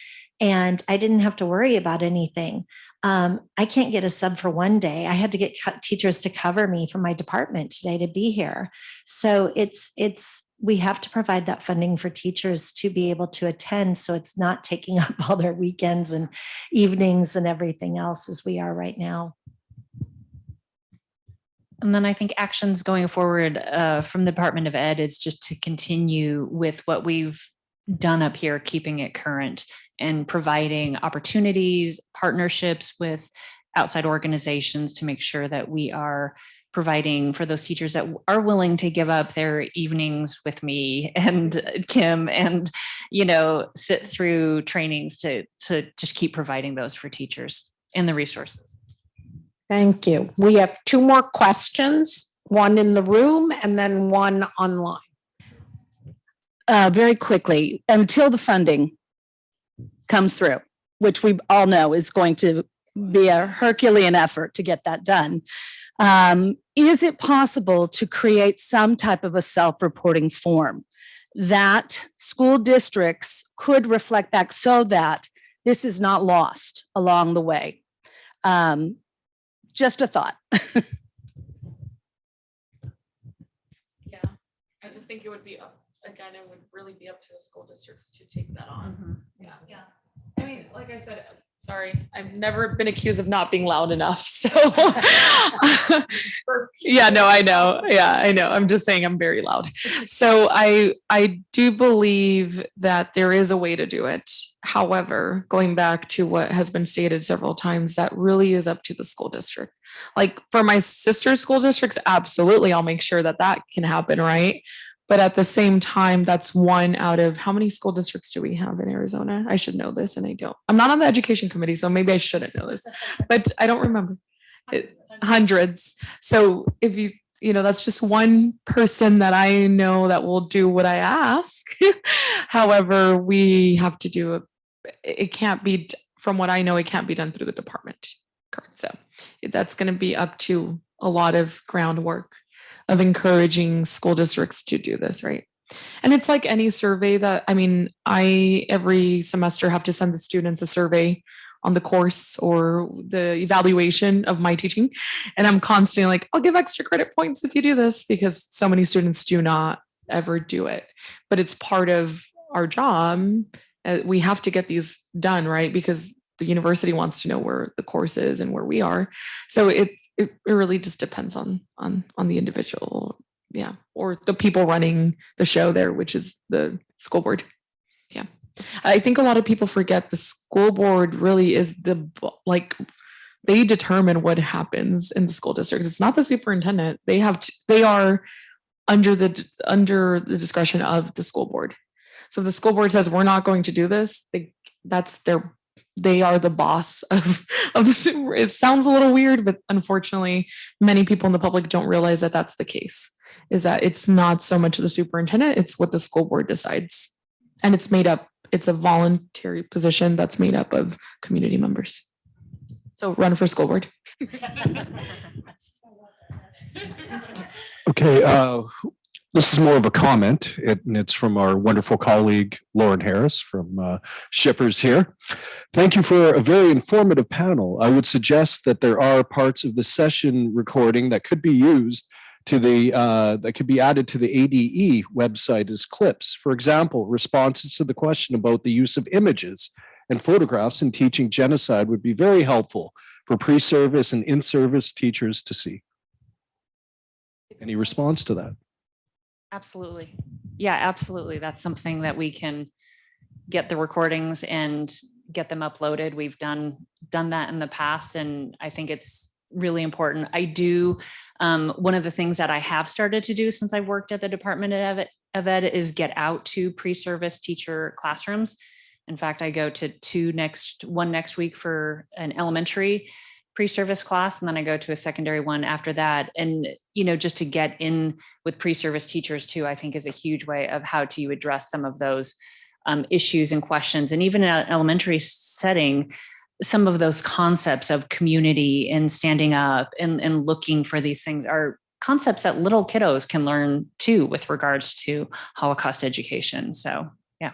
And I didn't have to worry about anything. I can't get a sub for 1 day. I had to get teachers to cover me from my department today to be here. So we have to provide that funding for teachers to be able to attend, so it's not taking up all their weekends and evenings and everything else as we are right now. And then I think actions going forward from the Department of Ed is just to continue with what we've done up here, keeping it current and providing opportunities, partnerships with outside organizations to make sure that we are providing for those teachers that are willing to give up their evenings with me and Kim and, sit through trainings to just keep providing those for teachers and the resources. Thank you. We have 2 more questions, one in the room and then one online. Very quickly, until the funding comes through, which we all know is going to be a Herculean effort to get that done. Is it possible to create some type of a self-reporting form that school districts could reflect back so that this is not lost along the way? Just a thought. Yeah, I just think it would be up, again, it would really be up to the school districts to take that on. Yeah. I mean, like I said, sorry, I've never been accused of not being loud enough. So yeah, no, I know. Yeah, I know. I'm just saying I'm very loud. So I do believe that there is a way to do it. However, going back to what has been stated several times, that really is up to the school district. Like for my sister's school districts, absolutely, I'll make sure that that can happen, right? But at the same time, that's one out of how many school districts do we have in Arizona? I should know this and I don't. I'm not on the education committee, so maybe I shouldn't know this, but I don't remember. Hundreds. So if that's just one person that I know that will do what I ask. However, we have to do it can't be, from what I know, it can't be done through the department. Correct. So that's going to be up to a lot of groundwork of encouraging school districts to do this, right? And it's like any survey that, I every semester have to send the students a survey on the course or the evaluation of my teaching. And I'm constantly like, I'll give extra credit points if you do this, because so many students do not ever do it. But it's part of our job. We have to get these done, right? Because the university wants to know where the course is and where we are. So it really just depends on the individual, yeah, or the people running the show there, which is the school board. Yeah, I think a lot of people forget the school board really is they determine what happens in the school districts. It's not the superintendent. They are under the discretion of the school board. So if the school board says we're not going to do this, they are the boss of the. It sounds a little weird, but unfortunately, many people in the public don't realize that that's the case. Is that it's not so much the superintendent; it's what the school board decides, and it's made up. It's a voluntary position that's made up of community members. So run for school board. Okay. This is more of a comment, and it's from our wonderful colleague, Lauren Harris from SHPRS here. Thank you for a very informative panel. I would suggest that there are parts of the session recording that could be used that could be added to the ADE website as clips. For example, responses to the question about the use of images and photographs in teaching genocide would be very helpful for pre-service and in-service teachers to see. Any response to that? Absolutely. Yeah, absolutely. That's something that we can get the recordings and get them uploaded. We've done that in the past, and I think it's really important. I do, one of the things that I have started to do since I worked at the Department of Ed is get out to pre-service teacher classrooms. In fact, I go to one next week for an elementary pre-service class, and then I go to a secondary one after that. And, just to get in with pre-service teachers too, I think is a huge way of how to address some of those issues and questions. And even in an elementary setting, some of those concepts of community and standing up and looking for these things are concepts that little kiddos can learn too, with regards to Holocaust education. So, yeah.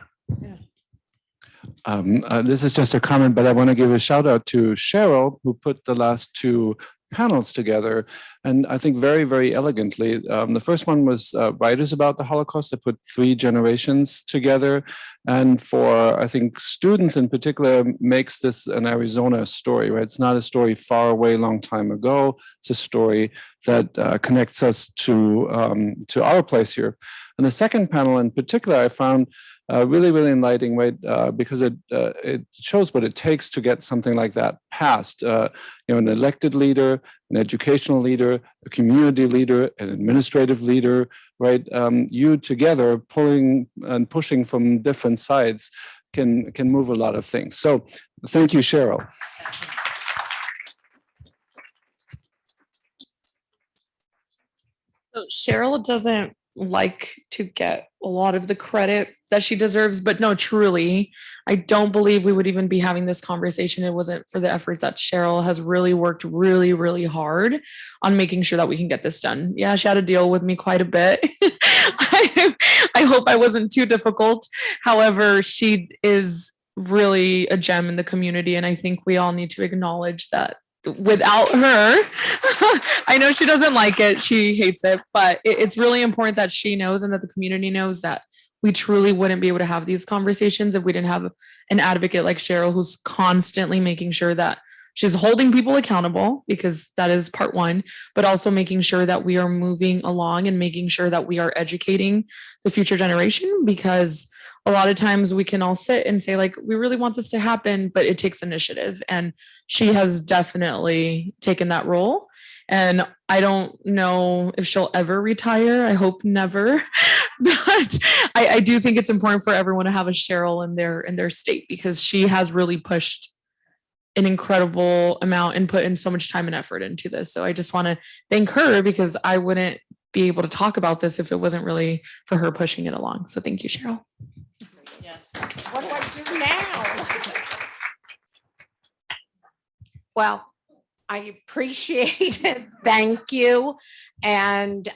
This is just a comment, but I want to give a shout out to Cheryl, who put the last 2 panels together, and I think very, very elegantly. The first one was Writers About the Holocaust. That put 3 generations together, and for, I think, students in particular, makes this an Arizona story, right? It's not a story far away, long time ago. It's a story that connects us to our place here. And the second panel in particular, I found really, really enlightening, right? Because it shows what it takes to get something like that passed. An elected leader, an educational leader, a community leader, an administrative leader, right? You together pulling and pushing from different sides can move a lot of things. So thank you, Cheryl. So Cheryl doesn't like to get a lot of the credit that she deserves, but no, truly, I don't believe we would even be having this conversation. It wasn't for the efforts that Cheryl has really worked really, really hard on making sure that we can get this done. Yeah, she had to deal with me quite a bit. I hope I wasn't too difficult. However, she is really a gem in the community, and I think we all need to acknowledge that without her, I know she doesn't like it, she hates it, but it's really important that she knows and that the community knows that we truly wouldn't be able to have these conversations if we didn't have an advocate like Cheryl, who's constantly making sure that she's holding people accountable, because that is part one, but also making sure that we are moving along and making sure that we are educating the future generation, because a lot of times we can all sit and say, like, we really want this to happen, but it takes initiative. And she has definitely taken that role. And I don't know if she'll ever retire. I hope never. But I do think it's important for everyone to have a Cheryl in their state, because she has really pushed an incredible amount and put in so much time and effort into this. So I just want to thank her, because I wouldn't be able to talk about this if it wasn't really for her pushing it along. So thank you, Cheryl. Yes. What do I do now? Well, I appreciate it. Thank you. And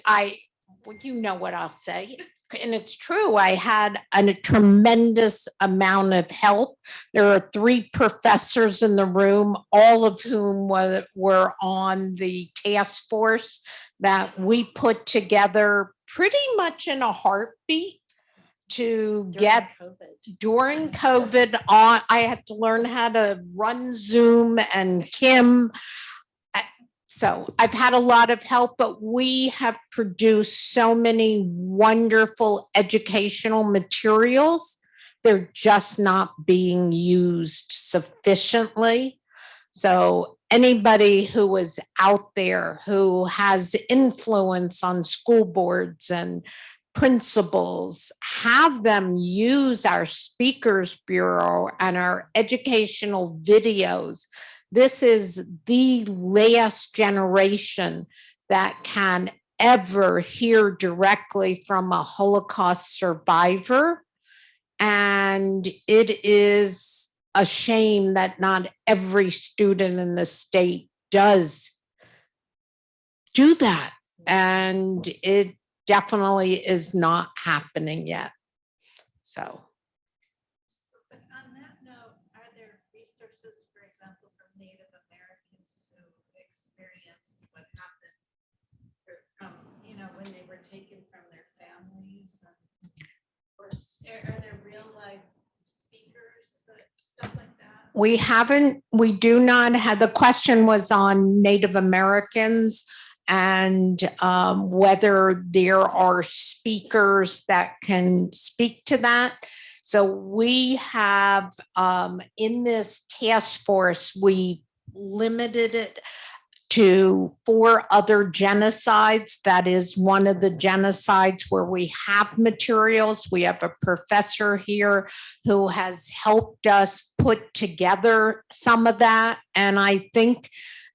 you know what I'll say. And it's true, I had a tremendous amount of help. There are 3 professors in the room, all of whom were on the task force that we put together pretty much in a heartbeat to get during COVID on. I had to learn how to run Zoom and Kim. So I've had a lot of help, but we have produced so many wonderful educational materials. They're just not being used sufficiently. So anybody who is out there who has influence on school boards and principals, have them use our Speakers Bureau and our educational videos. This is the last generation that can ever hear directly from a Holocaust survivor. And it is a shame that not every student in the state does do that. And it definitely is not happening yet. So. But on that note, are there resources, for example, for Native Americans who experienced what happened from, when they were taken from their families? Or are there real life speakers, stuff like that? We do not have, the question was on Native Americans and whether there are speakers that can speak to that. So we have, in this task force, we limited it to 4 other genocides. That is one of the genocides where we have materials. We have a professor here who has helped us put together some of that. And I think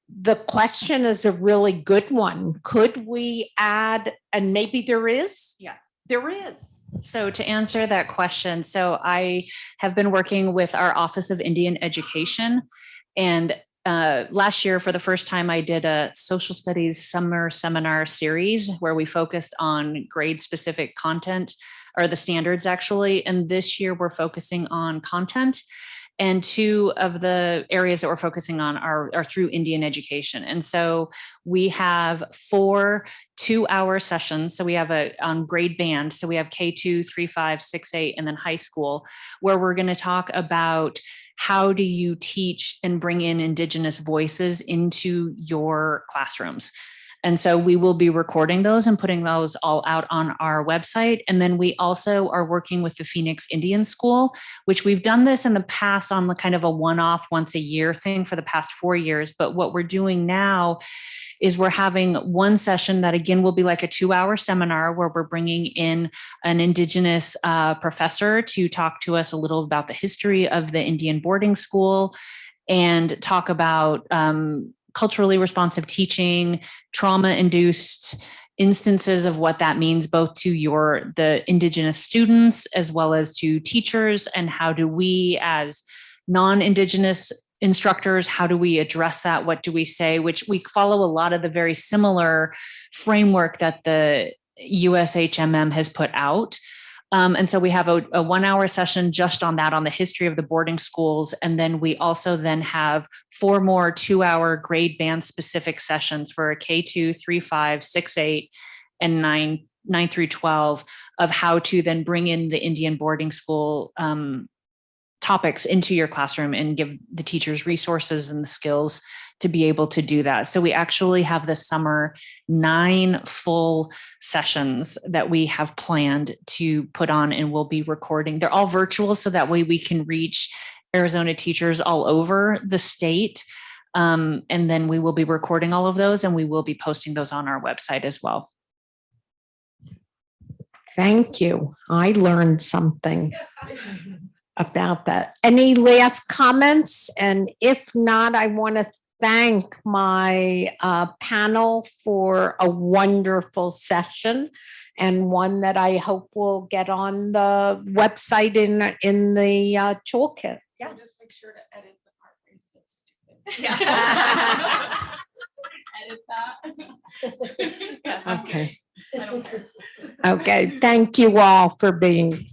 the question is a really good one. Could we add, and maybe there is? Yeah, there is. So to answer that question, so I have been working with our Office of Indian Education, and last year, for the first time, I did a social studies summer seminar series where we focused on grade specific content, or the standards actually. And this year we're focusing on content. And two of the areas that we're focusing on are through Indian education. And so we have 4 2-hour sessions. So we have on grade band. So we have K2, 3, 5, 6, 8, and then high school, where we're going to talk about how do you teach and bring in Indigenous voices into your classrooms. And so we will be recording those and putting those all out on our website. And then we also are working with the Phoenix Indian School, which we've done this in the past on the kind of a one-off, once a year thing for the past 4 years. But what we're doing now is we're having one session that again will be like a 2-hour seminar where we're bringing in an Indigenous professor to talk to us a little about the history of the Indian boarding school and talk about culturally responsive teaching, trauma-induced instances of what that means, both to the Indigenous students as well as to teachers, and how do we as non-Indigenous instructors, how do we address that? What do we say? Which we follow a lot of the very similar framework that the USHMM has put out. And so we have a 1-hour session just on that, on the history of the boarding schools. And then we also then have 4 more 2-hour grade band specific sessions for a K2, 3, 5, 6, 8, and 9 through 12 of how to then bring in the Indian boarding school topics into your classroom and give the teachers resources and the skills to be able to do that. So we actually have this summer 9 full sessions that we have planned to put on, and we'll be recording. They're all virtual, so that way we can reach Arizona teachers all over the state. And then we will be recording all of those, and we will be posting those on our website as well. Thank you. I learned something about that. Any last comments? And if not, I want to thank my panel for a wonderful session, and one that I hope will get on the website in the toolkit. Yeah, just make sure to edit the part where you said stupid. Yeah. Edit that. Yeah, Okay. I don't care. Okay. Thank you all for being